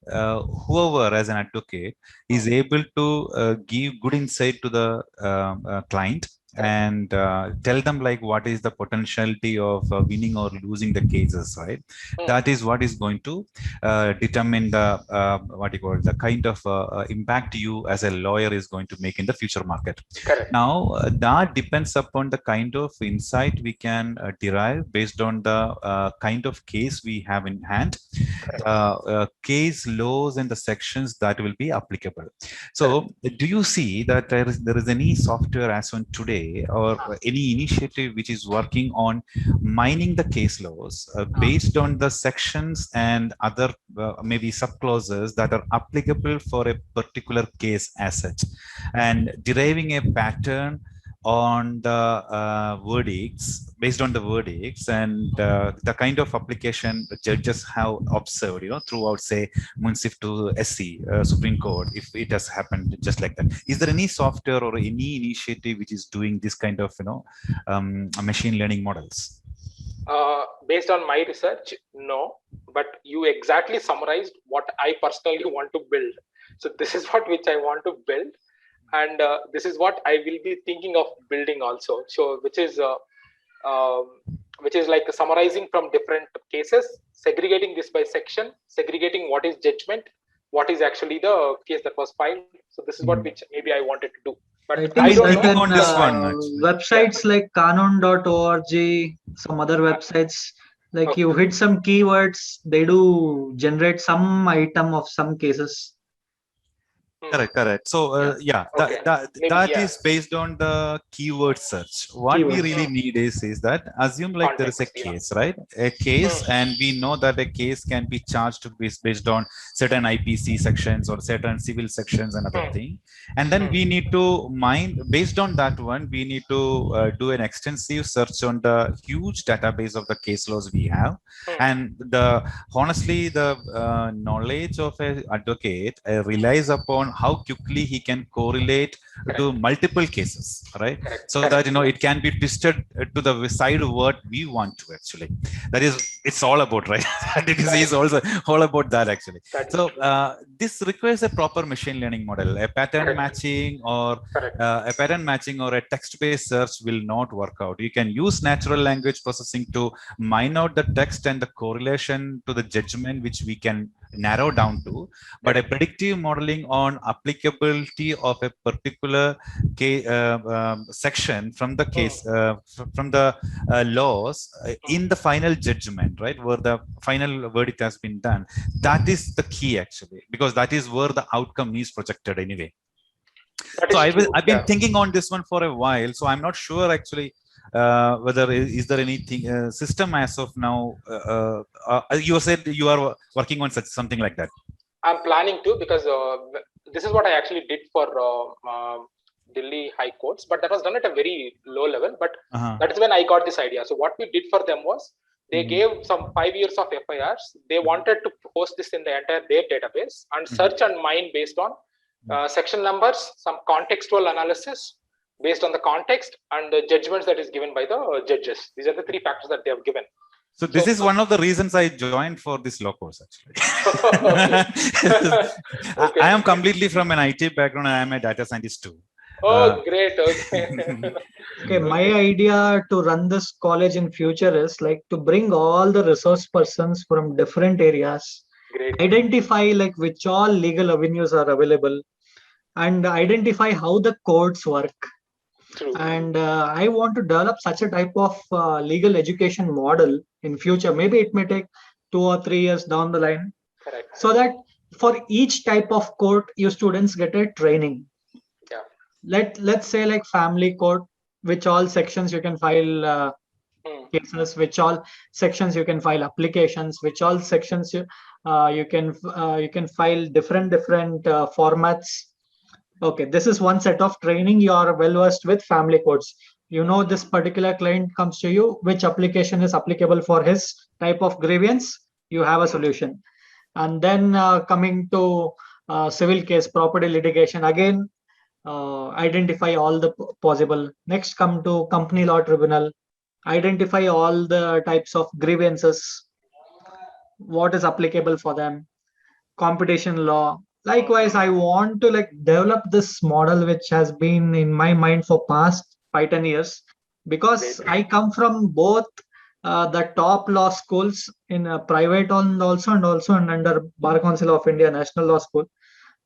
Whoever as an advocate is able to give good insight to the client and tell them like what is the potentiality of winning or losing the cases, right? That is what is going to determine the what you call the kind of impact you as a lawyer is going to make in the future market. Correct. Now that depends upon the kind of insight we can derive based on the kind of case we have in hand, case laws and the sections that will be applicable. So do you see that there is any software as on today or any initiative which is working on mining the case laws based on the sections and other maybe subclauses that are applicable for a particular case asset and deriving a pattern on the verdicts, based on the verdicts and the kind of application the judges have observed, throughout, say, Munsif to SC, Supreme Court, if it has happened just like that. Is there any software or any initiative which is doing this kind of, machine learning models? Based on my research, no, but you exactly summarized what I personally want to build. So this is which I want to build. And this is what I will be thinking of building also. So which is like summarizing from different cases, segregating this by section, segregating what is judgment, what is actually the case that was filed. So this is what which maybe I wanted to do. But I don't think know. on this one, websites like Kanun.org, some other websites, like you hit some keywords, they do generate some item of some cases. Correct. So that is based on the keyword search. What we really need is that assume like context, there is a case, right? A case, and we know that a case can be charged based on certain IPC sections or certain civil sections and other thing. And then we need to mine based on that one. We need to do an extensive search on the huge database of the case laws we have. And honestly, the knowledge of an advocate relies upon how quickly he can correlate to multiple cases, right? So that it can be twisted to the side of what we want to actually. That is, it's all about, right? It is also all about that actually. So this requires a proper machine learning model. A pattern matching or a text-based search will not work out. You can use natural language processing to mine out the text and the correlation to the judgment, which we can narrow down to, but a predictive modeling on applicability of a particular case, section from the case from the laws in the final judgment, right, where the final verdict has been done. That is the key actually, because that is where the outcome is projected anyway. So I've been thinking on this one for a while, so I'm not sure actually whether is there anything system as of now. You said you are working on something like that. I'm planning to, because this is what I actually did for Delhi High Courts, but that was done at a very low level. But that is when I got this idea. So what we did for them was they gave some 5 years of FIRs. They wanted to host this in the entire their database and search and mine based on section numbers, some contextual analysis based on the context, and the judgments that is given by the judges. These are the 3 factors that they have given. So this is one of the reasons I joined for this law course actually. I am completely from an IT background. I am a data scientist too. Oh, great. Okay. Okay, my idea to run this college in future is like to bring all the resource persons from different areas, identify like which all legal avenues are available, and identify how the courts work. True. And I want to develop such a type of legal education model in future. Maybe it may take 2 or 3 years down the line. Correct. So that for each type of court, your students get a training. Yeah. Let's say like family court, which all sections you can file cases, which all sections you can file applications, which all sections you can file different formats. Okay, this is one set of training. You are well versed with family codes. You know this particular client comes to you, which application is applicable for his type of grievance. You have a solution. And then coming to civil case, property litigation, again, identify all the possible. Next, come to company law tribunal, identify all the types of grievances, what is applicable for them, competition law. Likewise, I want to develop this model which has been in my mind for past 5-10 years, because I come from both the top law schools in private and also under Bar Council of India National Law School.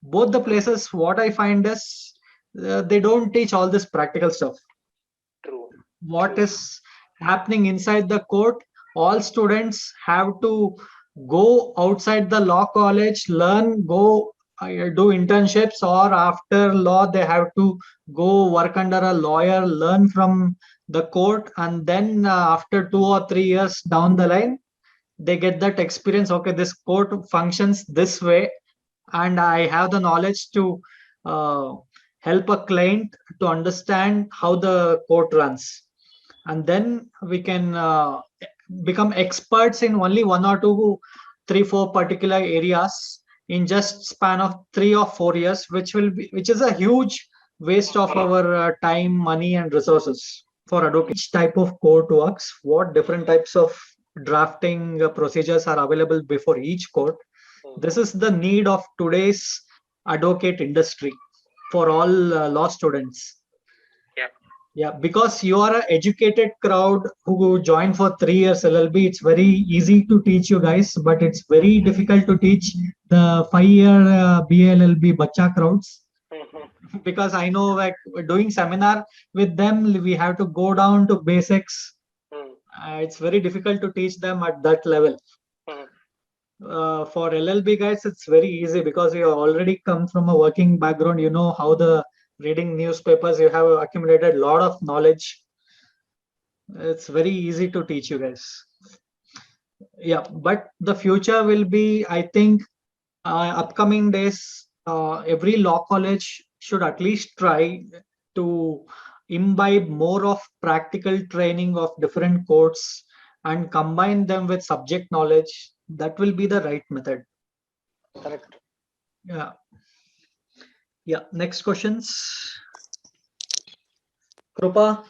Both the places, what I find is they don't teach all this practical stuff. True. What is happening inside the court, all students have to go outside the law college, learn, go do internships, or after law they have to go work under a lawyer, learn from the court, and then after 2 or 3 years down the line they get that experience. Okay, this court functions this way, and I have the knowledge to help a client to understand how the court runs. And then we can become experts in only 1 or 2, 3, 4 particular areas in just span of 3 or 4 years, which is a huge waste of our time, money, and resources for advocates. Each type of court works, what different types of drafting procedures are available before each court. This is the need of today's advocate industry for all law students. Yeah, because you are an educated crowd who join for 3 years LLB, it's very easy to teach you guys, but it's very difficult to teach the 5-year BLLB bacha crowds. Because I know, like, doing seminar with them, we have to go down to basics. It's very difficult to teach them at that level. For LLB guys, it's very easy because you already come from a working background. You know how the reading newspapers, you have accumulated a lot of knowledge. It's very easy to teach you guys. Yeah, but the future will be, I think, upcoming days, every law college should at least try to imbibe more of practical training of different courts and combine them with subject knowledge. That will be the right method. Correct. Yeah. Yeah, next questions. Krupa.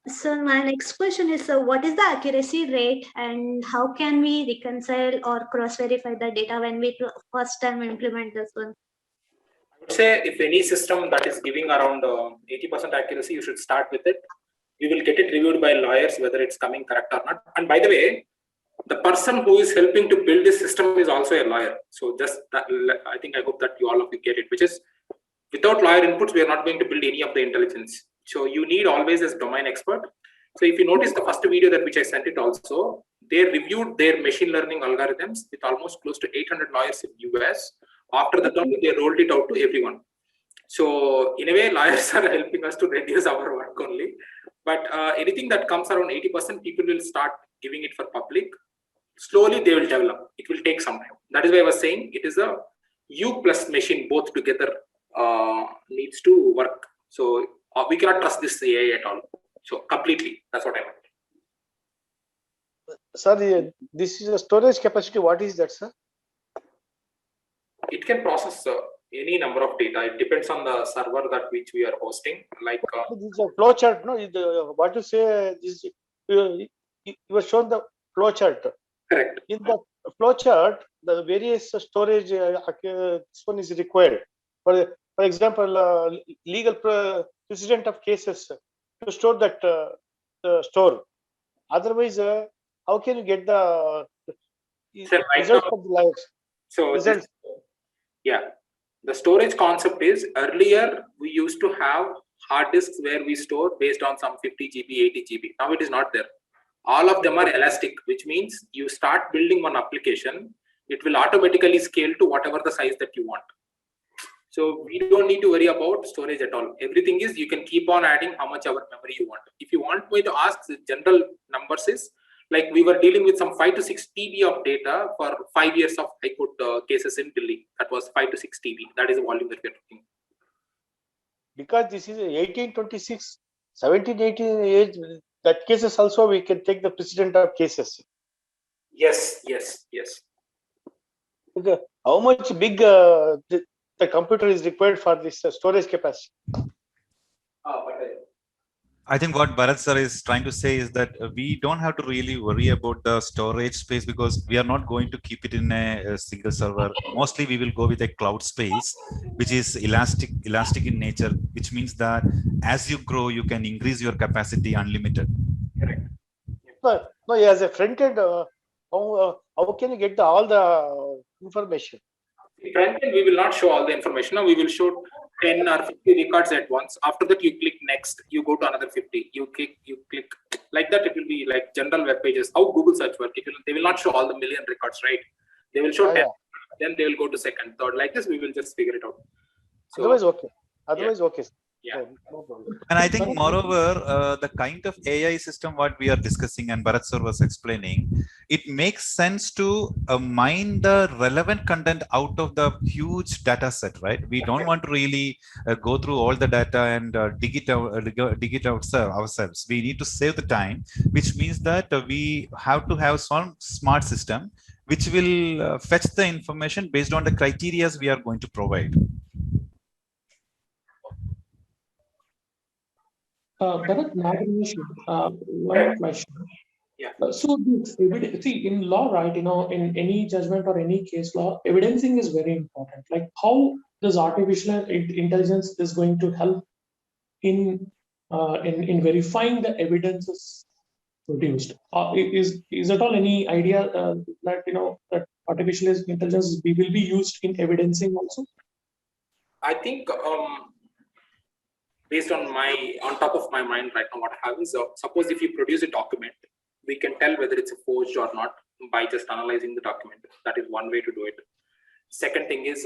So my next question is, what is the accuracy rate and how can we reconcile or cross-verify the data when we first time implement this one? I would say if any system that is giving around 80% accuracy, you should start with it. We will get it reviewed by lawyers, whether it's coming correct or not. And by the way, the person who is helping to build this system is also a lawyer. So just that, I hope that all of you get it, which is without lawyer inputs, we are not going to build any of the intelligence. So you need always as domain expert. So if you notice the first video that which I sent it also, they reviewed their machine learning algorithms with almost close to 800 lawyers in US. After that, they rolled it out to everyone. So in a way, lawyers are helping us to reduce our work only. But anything that comes around 80%, people will start giving it for public. Slowly they will develop. It will take some time. That is why I was saying it is a you plus machine both together needs to work. So we cannot trust this AI at all. So completely, that's what I meant. Sir, this is a storage capacity. What is that, sir? It can process any number of data. It depends on the server that which we are hosting. Like this is a flow chart. No, what you say is you were shown the flow chart. Correct. In the flow chart, the various storage this one is required. For example, legal precedent of cases to store that store. Otherwise, how can you get the result of the lives? So the storage concept is earlier we used to have hard disks where we store based on some 50 GB, 80 GB. Now it is not there. All of them are elastic, which means you start building one application, it will automatically scale to whatever the size that you want. So we don't need to worry about storage at all. Everything is, you can keep on adding how much our memory you want. If you want me to ask, the general numbers is, like we were dealing with some 5 to 6 TB of data for 5 years of High Court cases in Delhi. That was 5 to 6 TB. That is the volume that we're talking. Because this is 1826, 1718 age, that cases also we can take the precedent of cases. Yes. Okay. How much big the computer is required for this storage capacity? I think what Bharat sir is trying to say is that we don't have to really worry about the storage space because we are not going to keep it in a single server. Mostly we will go with a cloud space, which is elastic in nature, which means that as you grow, you can increase your capacity unlimited. Correct. No, as a front end, how can you get all the information? Front end, we will not show all the information. Now we will show 10 or 50 records at once. After that, you click next, you go to another 50. You click like that. It will be like general web pages. How Google search work? They will not show all the million records, right? They will show 10. Yeah. Then they will go to second, third. Like this, we will just figure it out. So, Otherwise, okay. Okay. Yeah. No problem. And I think moreover, the kind of AI system what we are discussing and Bharat sir was explaining, it makes sense to mine the relevant content out of the huge data set, right? We don't want to really go through all the data and dig it out ourselves. We need to save the time, which means that we have to have some smart system which will fetch the information based on the criteria we are going to provide. Bharat, one question. Yeah. So this evidence, see, in law, right, in any judgment or any case law, evidencing is very important. Like how does artificial intelligence is going to help in verifying the evidences produced? Is at all any idea that that artificial intelligence will be used in evidencing also? I think based on top of my mind right now, what I have is suppose if you produce a document, we can tell whether it's a forged or not by just analyzing the document. That is one way to do it. Second thing is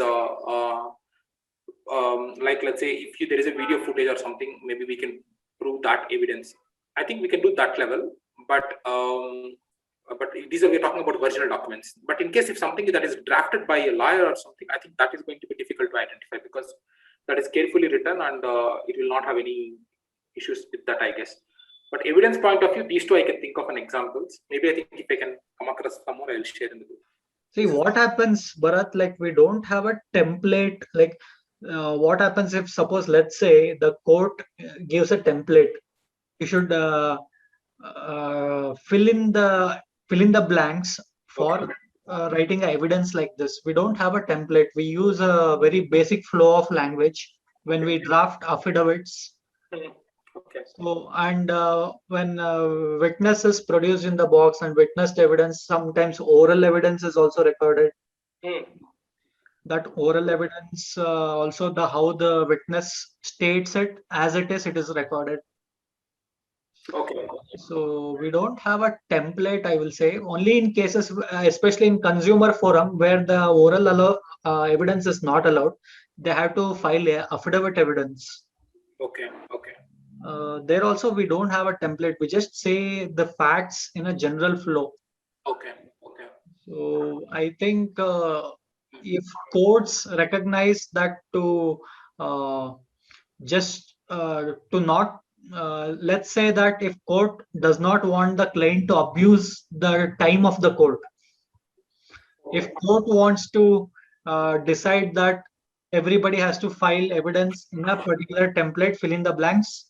like let's say if there is a video footage or something, maybe we can prove that evidence. I think we can do that level, but we're talking about original documents. But in case if something that is drafted by a lawyer or something, I think that is going to be difficult to identify because that is carefully written and it will not have any issues with that, I guess. But evidence point of view, these two I can think of an examples. Maybe I think if I can come across some more, I'll share in the group. See what happens, Bharat, like we don't have a template. Like what happens if suppose, let's say the court gives a template. You should fill in the blanks for writing evidence like this. We don't have a template. We use a very basic flow of language when we draft affidavits. Okay. So, and when witness is produced in the box and witnessed evidence, sometimes oral evidence is also recorded. That oral evidence, also how the witness states it as it is recorded. Okay. So we don't have a template, I will say. Only in cases, especially in consumer forum, where the oral evidence is not allowed, they have to file affidavit evidence. Okay. There also we don't have a template. We just say the facts in a general flow. Okay. So I think if courts recognize that to not. Let's say that if court does not want the client to abuse the time of the court, if court wants to decide that everybody has to file evidence in a particular template, fill in the blanks,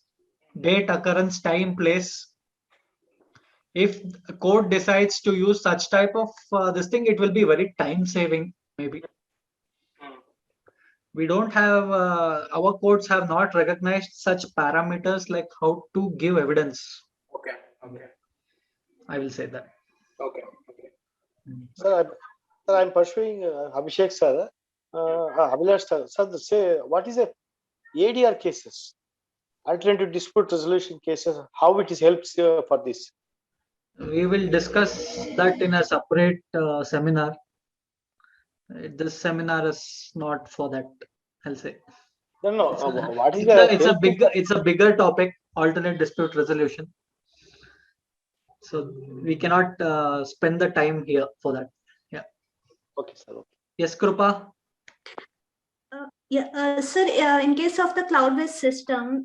date, occurrence, time, place. If the court decides to use such type of this thing, it will be very time saving maybe. We don't have, our courts have not recognized such parameters like how to give evidence. Okay. I will say that. Okay. Sir, I'm pursuing Abhishek sir. Abhilash sir, say what is a ADR cases, alternative dispute resolution cases, how it is helps for this? We will discuss that in a separate seminar. This seminar is not for that. I'll say. No. What is it's a bigger topic, alternate dispute resolution. So we cannot spend the time here for that. Yeah. Okay, sir. Okay. Yes, Krupa. Sir, in case of the cloud-based system,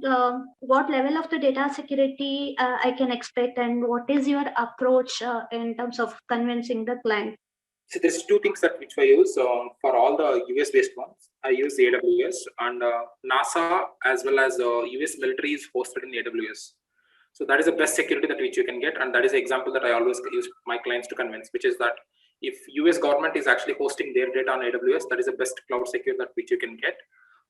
what level of the data security I can expect, and what is your approach in terms of convincing the client? So there's two things that which I use for all the US based ones. I use AWS, and NASA as well as US military is hosted in AWS. So that is the best security that which you can get, and that is the example that I always use my clients to convince, which is that if US government is actually hosting their data on AWS, that is the best cloud security that which you can get.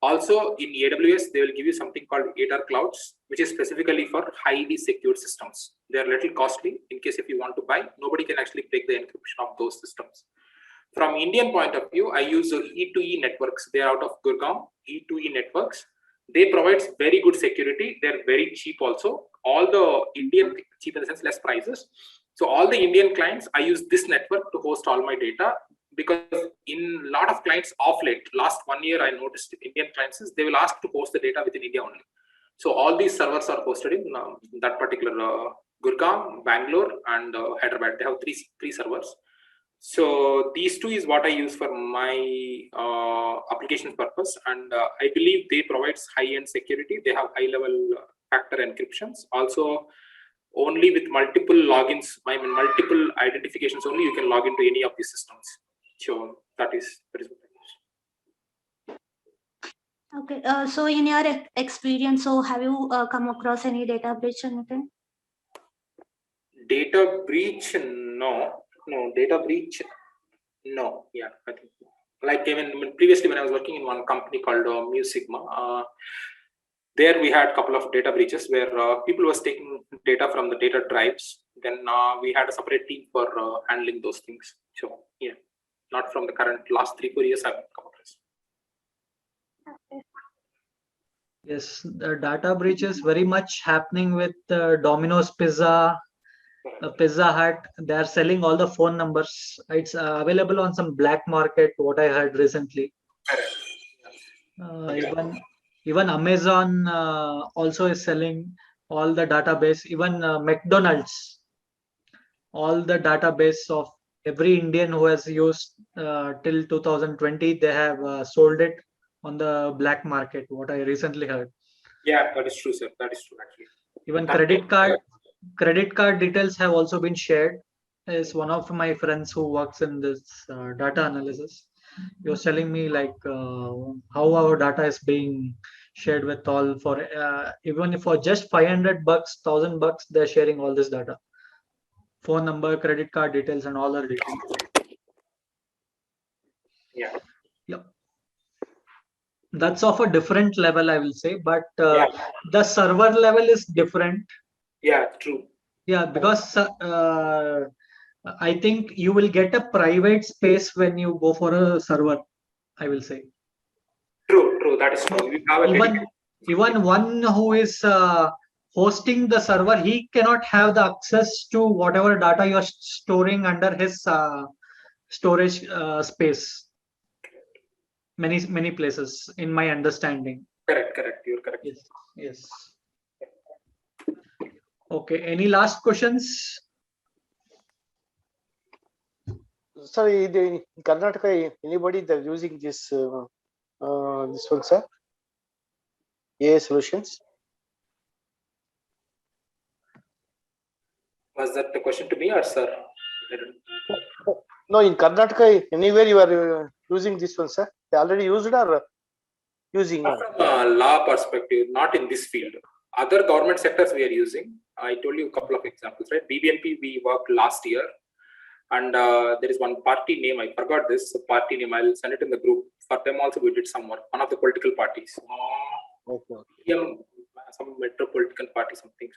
Also in AWS, they will give you something called ADAR clouds, which is specifically for highly secured systems. They are a little costly. In case if you want to buy, nobody can actually break the encryption of those systems. From Indian point of view, I use E2E networks. They are out of Gurgaon, E2E networks. They provide very good security. They're very cheap also. All the Indian, cheap in the sense less prices. So all the Indian clients, I use this network to host all my data, because in a lot of clients of late, last 1 year, I noticed Indian clients, they will ask to host the data within India only. So all these servers are hosted in that particular Gurgaon, Bangalore, and Hyderabad. They have three servers. So these two is what I use for my application purpose, and I believe they provide high-end security. They have high-level factor encryptions. Also, only with multiple logins, multiple identifications only, you can log into any of these systems. So that is what I use. Okay. So in your experience, so have you come across any data breach or anything? Data breach? No. Data breach? No. Yeah, I think like even previously when I was working in one company called Mu Sigma, there we had a couple of data breaches where people was taking data from the data drives. Then we had a separate team for handling those things. So yeah, not from the current last 3-4 years I've come across. Yes, the data breach is very much happening with Domino's Pizza, Pizza Hut. They are selling all the phone numbers. It's available on some black market, what I heard recently. Even Amazon also is selling all the database. Even McDonald's, all the database of every Indian who has used till 2020, they have sold it on the black market, what I recently heard. Yeah, that is true, sir. That is true, actually. Even credit card details have also been shared. Is one of my friends who works in this data analysis. He was telling me like how our data is being shared with all for even for just $500, $1,000, they're sharing all this data, phone number, credit card details, and all the details. Yeah. Yep. That's of a different level, I will say, but the server level is different. Yeah, true. Yeah, because I think you will get a private space when you go for a server, I will say. True, that is true. Even one who is hosting the server, he cannot have the access to whatever data you're storing under his storage space. Many places, in my understanding. Correct. You're correct. Yes. Okay. Any last questions? Sorry, in Karnataka, anybody that using this this one, sir? AI solutions. Was that the question to me or sir? No, in Karnataka, anywhere you are using this one, sir? They already used it or using? Not from a law perspective, not in this field. Other government sectors we are using. I told you a couple of examples, right? BBNP we worked last year, and there is one party name, I forgot this party name. I'll send it in the group. For them also we did some work. One of the political parties. Okay. Some metropolitan party, something.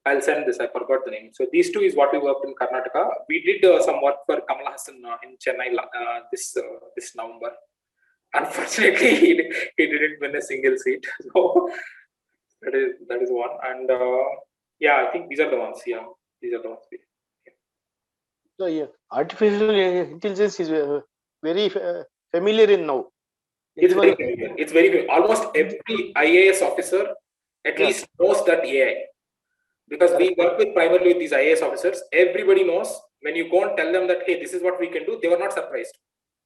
I'll send this. I forgot the name. So these two is what we worked in Karnataka. We did some work for Kamal Hassan in Chennai this November. Unfortunately, he didn't win a single seat. So that is one. And yeah, I think these are the ones. Yeah, these are the ones. So yeah, artificial intelligence is very familiar in now. It's very familiar. It's very familiar. Almost every IAS officer at least knows that AI. Because we work primarily with these IAS officers. Everybody knows when you go and tell them that, hey, this is what we can do, they were not surprised.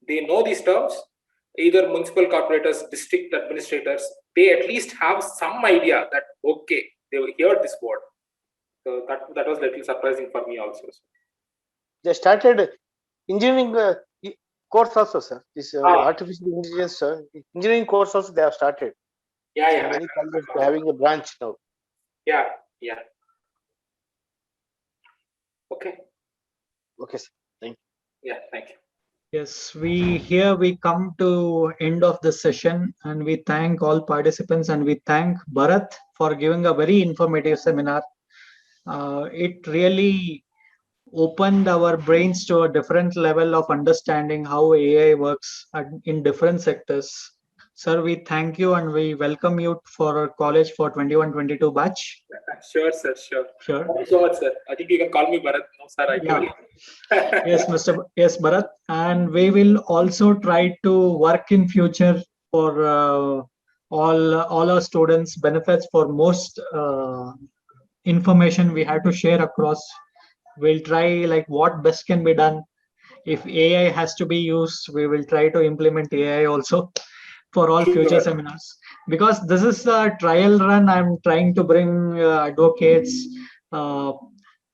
They know these terms, either municipal corporators, district administrators, they at least have some idea that, okay, they will hear this word. So that was a little surprising for me also. They started engineering course also, sir. This artificial intelligence engineering course also they have started. Yeah. Many colleges are having a branch now. Yeah. Okay, sir. Thank you. Yeah, thank you. Yes, we come to end of the session, and we thank all participants, and we thank Bharat for giving a very informative seminar. It really opened our brains to a different level of understanding how AI works in different sectors. Sir, we thank you and we welcome you for our college for 21-22 batch. Sure, sir. Sure. Thank you so much, sir. I think you can call me Bharat. No, sir. Yes, Bharat. And we will also try to work in future for all our students' benefits. For most information we have to share across, we'll try like what best can be done. If AI has to be used, we will try to implement AI also for all future seminars, because this is a trial run. I'm trying to bring advocates,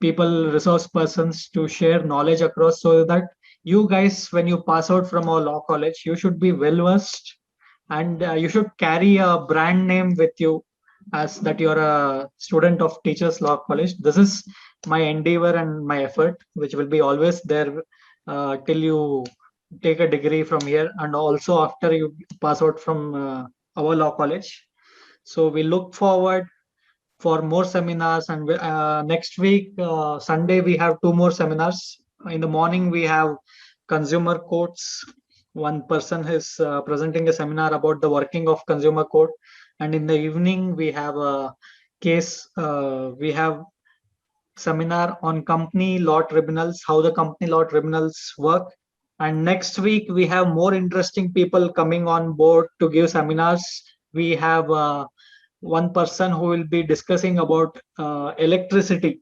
people, resource persons to share knowledge across, so that you guys, when you pass out from our law college, you should be well versed, and you should carry a brand name with you as that you're a student of Teachers Law College. This is my endeavor and my effort, which will be always there till you take a degree from here, and also after you pass out from our law college. So we look forward for more seminars, and next week Sunday we have 2 more seminars. In the morning we have consumer courts. One person is presenting a seminar about the working of consumer court, and in the evening we have a case, we have seminar on company law tribunals, how the company law tribunals work. And next week we have more interesting people coming on board to give seminars. We have one person who will be discussing about electricity,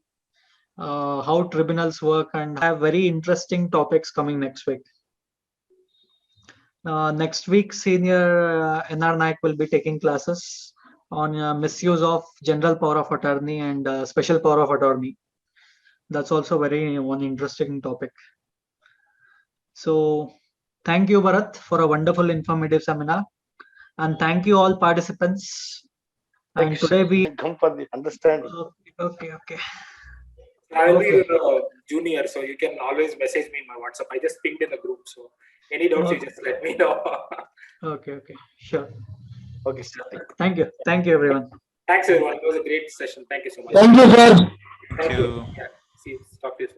how tribunals work, and have very interesting topics coming next week. Next week, senior NR Naik will be taking classes on misuse of general power of attorney and special power of attorney. That's also one interesting topic. So thank you, Bharat, for a wonderful informative seminar, and thank you all participants. And today we come for the understanding. Okay. I will be your junior, so you can always message me in my WhatsApp. I just pinged in the group, so any doubts you just let me know. Okay, sure. Okay, sir. Thank you everyone. Thanks everyone. It was a great session. Thank you so much. Thank you, sir. Thank you. Yeah. See you. Talk to you soon.